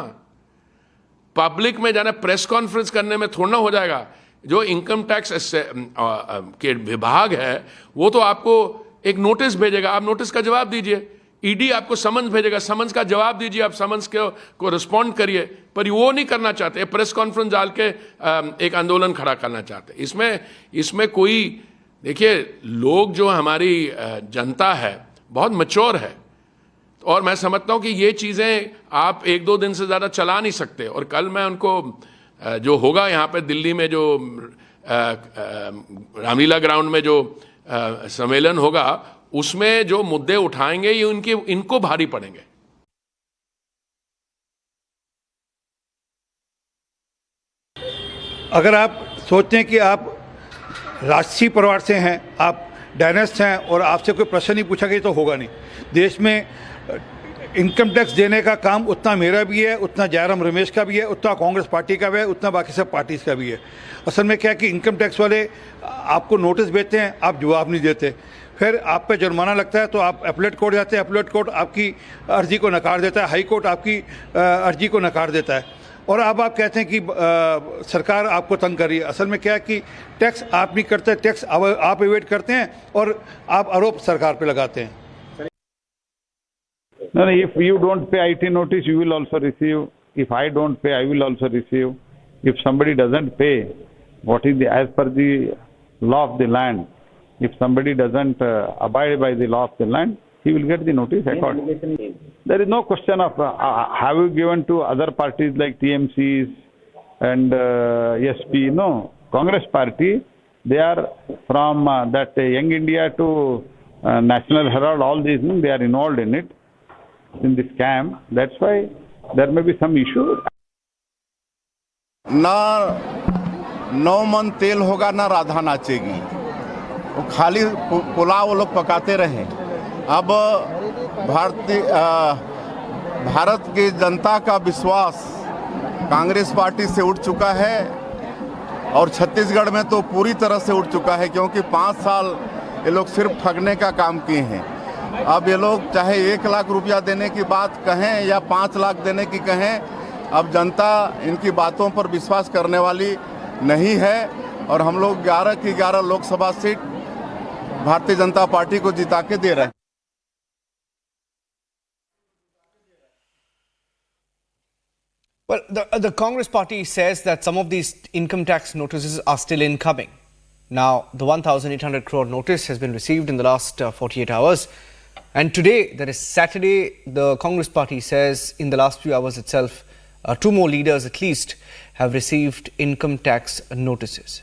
पब्लिक में जाना, प्रेस कॉन्फ्रेंस करने में थोड़ा ना हो जाएगा। जो इनकम टैक्स के विभाग है वो तो आपको एक नोटिस भेजेगा, आप नोटिस का जवाब दीजिए। ईडी आपको समन्स भेजेगा, समन्स का जवाब दीजिए, आप समन्स को रिस्पॉन्ड करिए। पर वो नहीं करना चाहते, प्रेस कॉन्फ्रेंस डाल के एक आंदोलन खड़ा करना चाहते। इसमें कोई, देखिए लोग जो हमारी जनता है बहुत मैच्योर है, और मैं समझता हूं कि ये चीज़ें आप 1-2 दिन से ज़्यादा चला नहीं सकते। और कल मैं उनको जो होगा यहाँ पे दिल्ली में जो रामलीला ग्राउंड में जो सम्मेलन होगा उसमें जो मुद्दे उठाएंगे ये इनको भारी पड़ेंगे। अगर आप सोचते हैं कि आप राजसी परिवार से हैं, आप डायनेस्ट हैं और आपसे कोई प्रश्न नहीं पूछा गया तो होगा नहीं। देश में इनकम टैक्स देने का काम उतना मेरा भी है, उतना जयराम रमेश का भी है, उतना कांग्रेस पार्टी का भी है, उतना बाकी सब पार्टीज का भी है। असल में क्या है कि इनकम टैक्स वाले आपको नोटिस भेजते हैं, आप जवाब नहीं देते, फिर आप पे जुर्माना लगता है तो आप अपीलेट कोर्ट जाते हैं, अपीलेट कोर्ट आपकी अर्जी को नकार देता है, हाई कोर्ट आपकी अर्जी को नकार देता है, और अब आप कहते हैं कि सरकार आपको तंग कर रही है। असल में क्या है कि टैक्स आप नहीं करते, टैक्स आप एवेट करते हैं और आप आरोप सरकार पे लगाते हैं। No, if you don't pay IT notice, you will also receive. If I don't pay, I will also receive. If somebody doesn't pay, what is as per the law of the land, if somebody doesn't abide by the law of the land, he will get the notice accordingly. There is no question of have you given to other parties like TMCs and SP. No, Congress party, they are from that Young India to National Herald, all these things, they are involved in it. In the scam, that's why there may be some issue. ना 9 मन तेल होगा ना राधा नाचेगी, वो खाली पुलाव वो लोग पकाते रहे। अब भारत की जनता का विश्वास कांग्रेस पार्टी से उठ चुका है और छत्तीसगढ़ में तो पूरी तरह से उठ चुका है, क्योंकि 5 साल ये लोग सिर्फ ठगने का काम किए हैं। अब ये लोग चाहे 1 लाख रुपया देने की बात कहें या 5 लाख देने की कहें, अब जनता इनकी बातों पर विश्वास करने वाली नहीं है, और हम लोग 11 की 11 लोकसभा सीट भारतीय जनता पार्टी को जिता के दे रहे हैं। Well, the Congress party says that some of these income tax notices are still incoming. Now, the 1,800 crore notice has been received in the last 48 hours. And today, that is Saturday, the Congress party says in the last few hours itself, 2 more leaders at least have received income tax notices.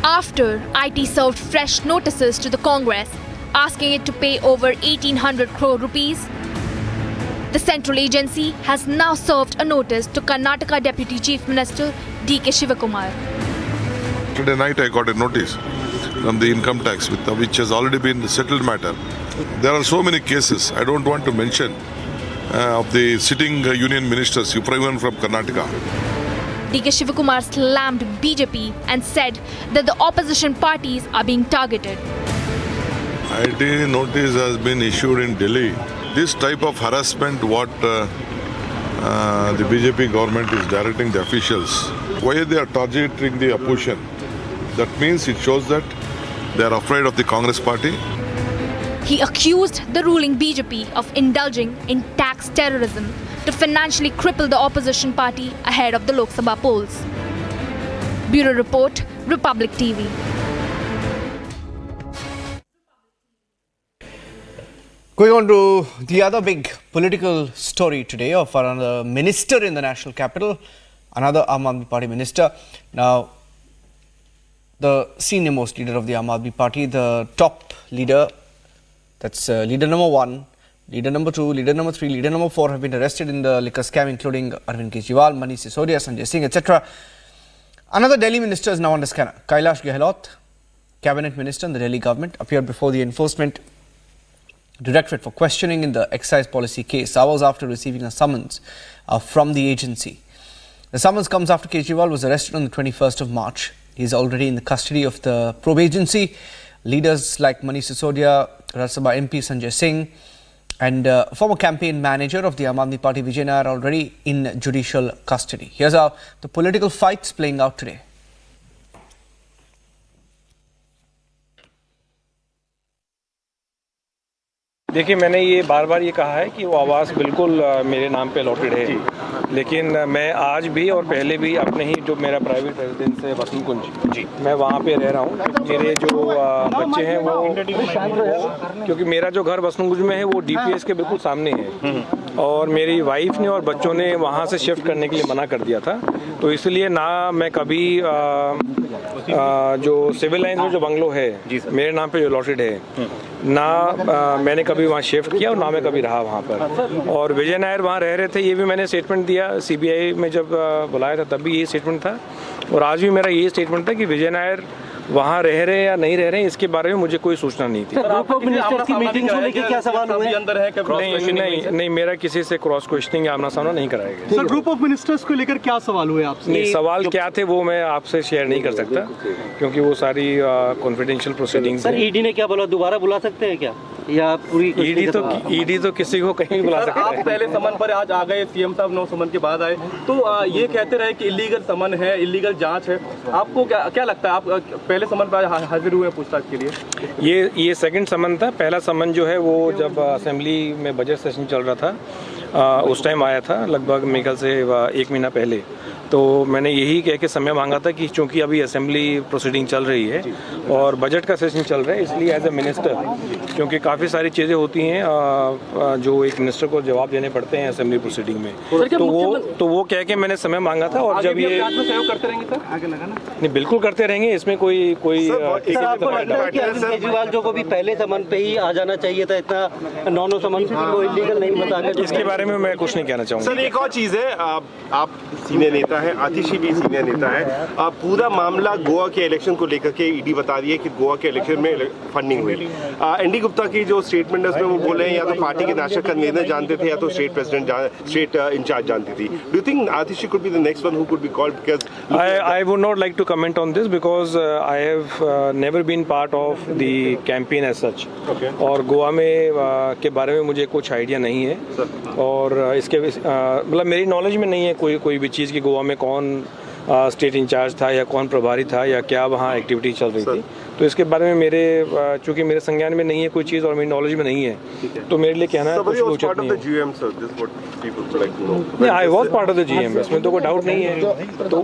After IT served fresh notices to the Congress, asking it to pay over 1,800 crore rupees, the central agency has now served a notice to Karnataka Deputy Chief Minister D.K. Shivakumar. Today night I got a notice from the income tax which has already been the settled matter. There are so many cases I don't want to mention of the sitting union ministers, even from Karnataka. D.K. Shivakumar slammed BJP and said that the opposition parties are being targeted. IT notice has been issued in Delhi. This type of harassment what the BJP government is directing the officials, why they are targeting the opposition, that means it shows that they are afraid of the Congress party. He accused the ruling BJP of indulging in tax terrorism to financially cripple the opposition party ahead of the Lok Sabha polls. Bureau Report, Republic TV. Going on to the other big political story today of another minister in the national capital, another Aam Aadmi Party minister. Now, the senior most leader of the Aam Aadmi Party, the top leader, that's leader number 1, leader number 2, leader number 3, leader number 4 have been arrested in the liquor scam, including Arvind Kejriwal, Manish Sisodia, Sanjay Singh, etc. Another Delhi minister is now under scanner. Kailash Gehlot, cabinet minister in the Delhi government, appeared before the Enforcement Directorate for questioning in the excise policy case, hours after receiving a summons from the agency. The summons comes after Kejriwal was arrested on the 21st of March. He is already in the custody of the probe agency. Leaders like Manish Sisodia, Rajya Sabha MP Sanjay Singh and former campaign manager of the Aam Aadmi Party Vijay Nair are already in judicial custody. Here's how the political fights playing out today. देखिए, मैंने ये बार बार ये कहा है कि वो आवास बिल्कुल मेरे नाम पे अलॉटेड है, लेकिन मैं आज भी और पहले भी अपने ही जो मेरा प्राइवेट रेजिडेंस है वसंतकुंज जी, मैं वहाँ पे रह रहा हूँ। मेरे जो बच्चे हैं वो क्योंकि मेरा जो घर वसंतकुंज में है वो डीपीएस के बिल्कुल सामने है और मेरी वाइफ ने और बच्चों ने वहाँ से शिफ्ट करने के लिए मना कर दिया था, तो इसलिए ना मैं कभी जो सिविल लाइन में जो बंगलो है मेरे नाम पे जो अलॉटेड है ना मैंने कभी वहाँ शिफ्ट किया और ना मैं कभी रहा वहाँ पर। और विजय नायर वहाँ रह रहे थे, ये भी मैंने स्टेटमेंट दिया सीबीआई में जब बुलाया था तब भी यही स्टेटमेंट था और आज भी मेरा यही स्टेटमेंट था कि विजय नायर वहाँ रह रहे हैं या नहीं रह रहे हैं इसके बारे में मुझे कोई सूचना नहीं थी। ग्रुप ऑफ मिनिस्टर्स की मीटिंग को लेकर क्या सवाल हुए अंदर है? नहीं, मेरा किसी से क्रॉस क्वेश्चनिंग या आमना सामना नहीं कराया गया। सर, ग्रुप ऑफ मिनिस्टर्स को लेकर क्या सवाल हुए आपसे? नहीं, सवाल क्या थे वो मैं आपसे शेयर नहीं कर सकता क्योंकि वो सारी कॉन्फिडेंशियल प्रोसीडिंग्स। सर, ईडी ने क्या बोला, दोबारा बुला सकते हैं क्या या पूरी? ईडी तो किसी को कहीं बुला सकता है। आप पहले समन पर आज आ गए, सीएम साहब 9 समन के बाद आए, तो ये कहते रहे कि इलीगल समन है, इलीगल जांच है, आपको क्या लगता है? आप पहले समन पर हाजिर हुए पूछताछ के लिए? ये सेकंड समन था। पहला समन जो है वो जब असेंबली में बजट सेशन चल रहा था उस टाइम आया था, लगभग मेरे ख्याल से 1 महीना पहले। तो मैंने यही कह के समय मांगा था कि चूंकि अभी असेंबली प्रोसीडिंग चल रही है और बजट का सेशन चल रहा है, इसलिए एज ए मिनिस्टर क्योंकि काफ़ी सारी चीज़ें होती हैं जो एक मिनिस्टर को जवाब देने पड़ते हैं असेंबली प्रोसीडिंग में, तो वो कह के मैंने समय मांगा था। और जब ये सहयोग करते रहेंगे सर, आगे लगाना नहीं, बिल्कुल करते रहेंगे, इसमें कोई केजरीवाल जो को भी पहले समन पे ही आ जाना चाहिए था, इतना 9 समन वो इलीगल नहीं बता? इसके बारे में मैं कुछ नहीं कहना चाहूँगा। सर, एक और चीज़ है, आप सीनियर नेता है, आतिशी भी सीनियर नेता है, पूरा मामला गोवा के इलेक्शन को लेकर के ईडी बता रही है कि गोवा के इलेक्शन में फंडिंग हुई। एनडी गुप्ता की जो स्टेटमेंट है उसमें वो बोल रहे हैं या तो पार्टी के नेशनल कन्वीनर जानते थे या तो स्टेट प्रेसिडेंट स्टेट इंचार्ज जानती थी। Do you think Atishi could be the next one who could be called? Because I would not like to comment on this because I have never been part of the campaign as such. Okay. और गोवा में के बारे में मुझे कुछ idea नहीं है और इसके मतलब मेरी नॉलेज में नहीं है कोई भी चीज़ की गोवा में कौन स्टेट इंचार्ज था या कौन प्रभारी था या क्या वहाँ एक्टिविटी चल रही थी, तो इसके बारे में मेरे चूंकि मेरे संज्ञान में नहीं है कोई चीज़ और मेरी नॉलेज में नहीं है, तो मेरे लिए कहना कुछ उचित नहीं है। I was part of the GM, इसमें तो कोई डाउट नहीं है, तो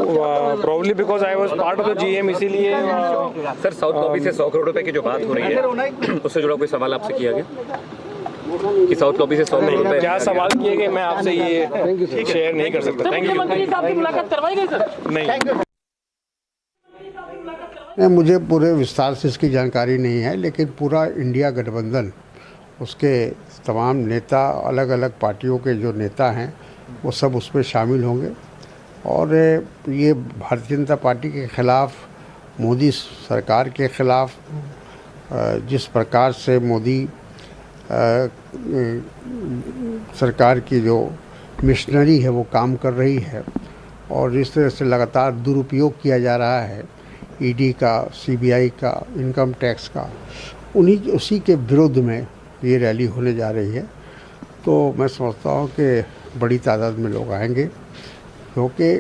probably because I was part of the GM इसीलिए। सर, साउथ कॉपी से 100 करोड़ रुपए की जो बात हो रही है उससे जुड़ा कोई सवाल आपसे किया गया कि साउथ कॉपी से 100 करोड़ रुपए? क्या सवाल किए गए मैं आपसे ये शेयर नहीं कर सकता। Thank you. मुख्यमंत्री साहब की मुलाकात करवाई गई सर? नहीं, मुझे पूरे विस्तार से इसकी जानकारी नहीं है, लेकिन पूरा इंडिया गठबंधन, उसके तमाम नेता, अलग अलग पार्टियों के जो नेता हैं वो सब उसमें शामिल होंगे और ये भारतीय जनता पार्टी के ख़िलाफ़, मोदी सरकार के ख़िलाफ़ जिस प्रकार से मोदी सरकार की जो मिशनरी है वो काम कर रही है और जिस तरह से लगातार दुरुपयोग किया जा रहा है ईडी का, सीबीआई का, इनकम टैक्स का, उसी के विरोध में ये रैली होने जा रही है। तो मैं समझता हूँ कि बड़ी तादाद में लोग आएंगे क्योंकि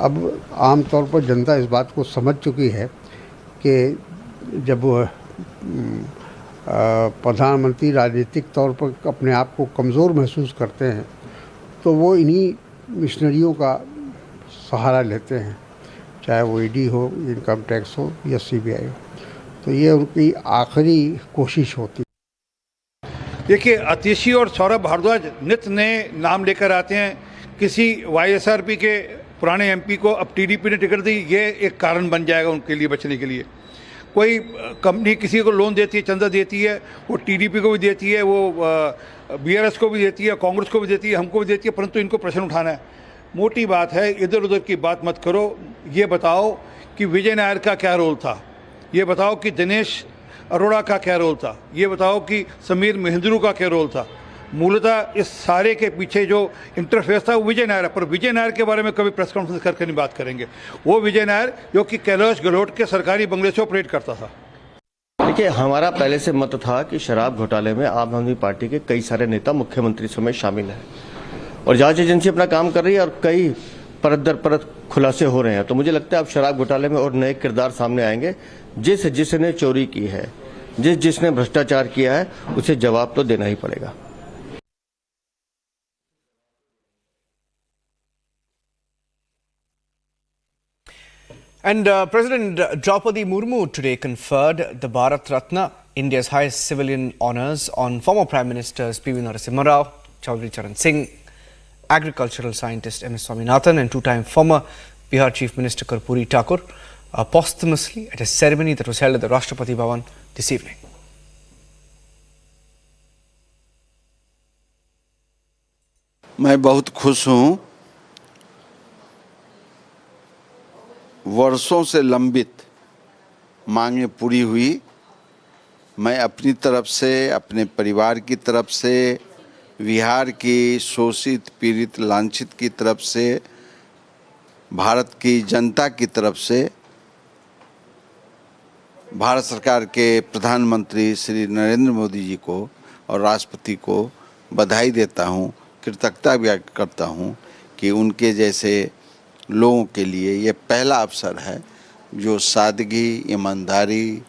अब आम तौर पर जनता इस बात को समझ चुकी है कि जब प्रधानमंत्री राजनीतिक तौर पर अपने आप को कमज़ोर महसूस करते हैं तो वो इन्हीं मिशनरियों का सहारा लेते हैं, चाहे वो ईडी हो, इनकम टैक्स हो या सीबीआई हो, तो ये उनकी आखिरी कोशिश होती है। देखिए, आतिशी और सौरभ भारद्वाज नित्य नए नाम लेकर आते हैं। किसी YSRP के पुराने MP को अब TDP ने टिकट दी, ये एक कारण बन जाएगा उनके लिए बचने के लिए। कोई कंपनी किसी को लोन देती है, चंदा देती है, वो TDP को भी देती है, वो BRS को भी देती है, कांग्रेस को भी देती है, हमको भी देती है, परंतु इनको प्रश्न उठाना है। मोटी बात है, इधर उधर की बात मत करो। ये बताओ कि विजय नायर का क्या रोल था, ये बताओ कि दिनेश अरोड़ा का क्या रोल था, ये बताओ कि समीर महेंद्रू का क्या रोल था। मूलतः इस सारे के पीछे जो इंटरफेस था वो विजय नायर है, पर विजय नायर के बारे में कभी प्रेस कॉन्फ्रेंस करके नहीं बात करेंगे। वो विजय नायर जो कि कैलाश गहलोत के सरकारी बंगले से ऑपरेट करता था। देखिए, हमारा पहले से मत था कि शराब घोटाले में आम आदमी पार्टी के कई सारे नेता मुख्यमंत्री समेत शामिल हैं और जांच एजेंसी अपना काम कर रही है और कई परत दर परत खुलासे हो रहे हैं। तो मुझे लगता है अब शराब घोटाले में और नए किरदार सामने आएंगे। जिसने चोरी की है, जिसने भ्रष्टाचार किया है, उसे जवाब तो देना ही पड़ेगा। And President Draupadi Murmu today conferred the Bharat Ratna, India's highest civilian honours, on former Prime Ministers P.V. Narasimha Rao, Chaudhry Charan Singh, agricultural scientist M.S. Swaminathan and two-time former Bihar Chief Minister Karpuri Thakur posthumously at a ceremony that was held at the Rashtrapati Bhavan this evening. मैं बहुत खुश हूँ। वर्षों से लंबित मांगें पूरी हुई। मैं अपनी तरफ से, अपने परिवार की तरफ से, बिहार की शोषित, पीड़ित, लांछित की तरफ से, भारत की जनता की तरफ से भारत सरकार के प्रधानमंत्री श्री नरेंद्र मोदी जी को और राष्ट्रपति को बधाई देता हूँ, कृतज्ञता व्यक्त करता हूँ कि उनके जैसे लोगों के लिए ये पहला अवसर है जो सादगी, ईमानदारी,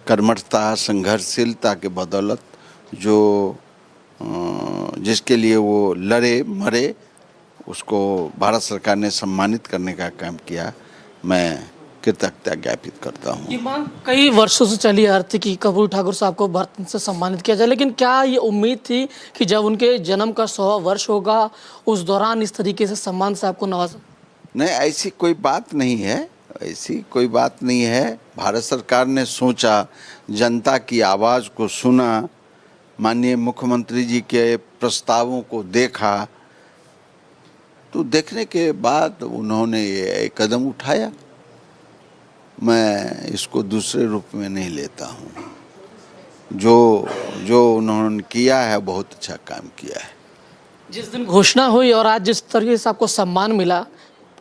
कर्मठता, संघर्षशीलता के बदौलत जो जिसके लिए वो लड़े मरे, उसको भारत सरकार ने सम्मानित करने का काम किया। मैं कृतज्ञता ज्ञापित करता हूँ। ये मांग कई वर्षों से चली आ रही थी कि कर्पूरी ठाकुर साहब को भारत रत्न से सम्मानित किया जाए, लेकिन क्या ये उम्मीद थी कि जब उनके जन्म का 100वां वर्ष होगा उस दौरान इस तरीके से सम्मान से आपको नवाजा? नहीं, ऐसी कोई बात नहीं है, ऐसी कोई बात नहीं है। भारत सरकार ने सोचा, जनता की आवाज़ को सुना, माननीय मुख्यमंत्री जी के प्रस्तावों को देखा, तो देखने के बाद उन्होंने ये कदम उठाया। मैं इसको दूसरे रूप में नहीं लेता हूँ। जो उन्होंने किया है बहुत अच्छा काम किया है। जिस दिन घोषणा हुई और आज जिस तरीके से आपको सम्मान मिला,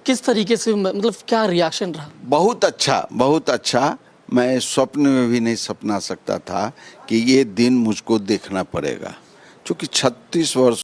किस तरीके से, मतलब क्या रिएक्शन रहा? बहुत अच्छा, बहुत अच्छा। मैं स्वप्न में भी नहीं सपना सकता था कि ये दिन मुझको देखना पड़ेगा, क्योंकि 36 वर्ष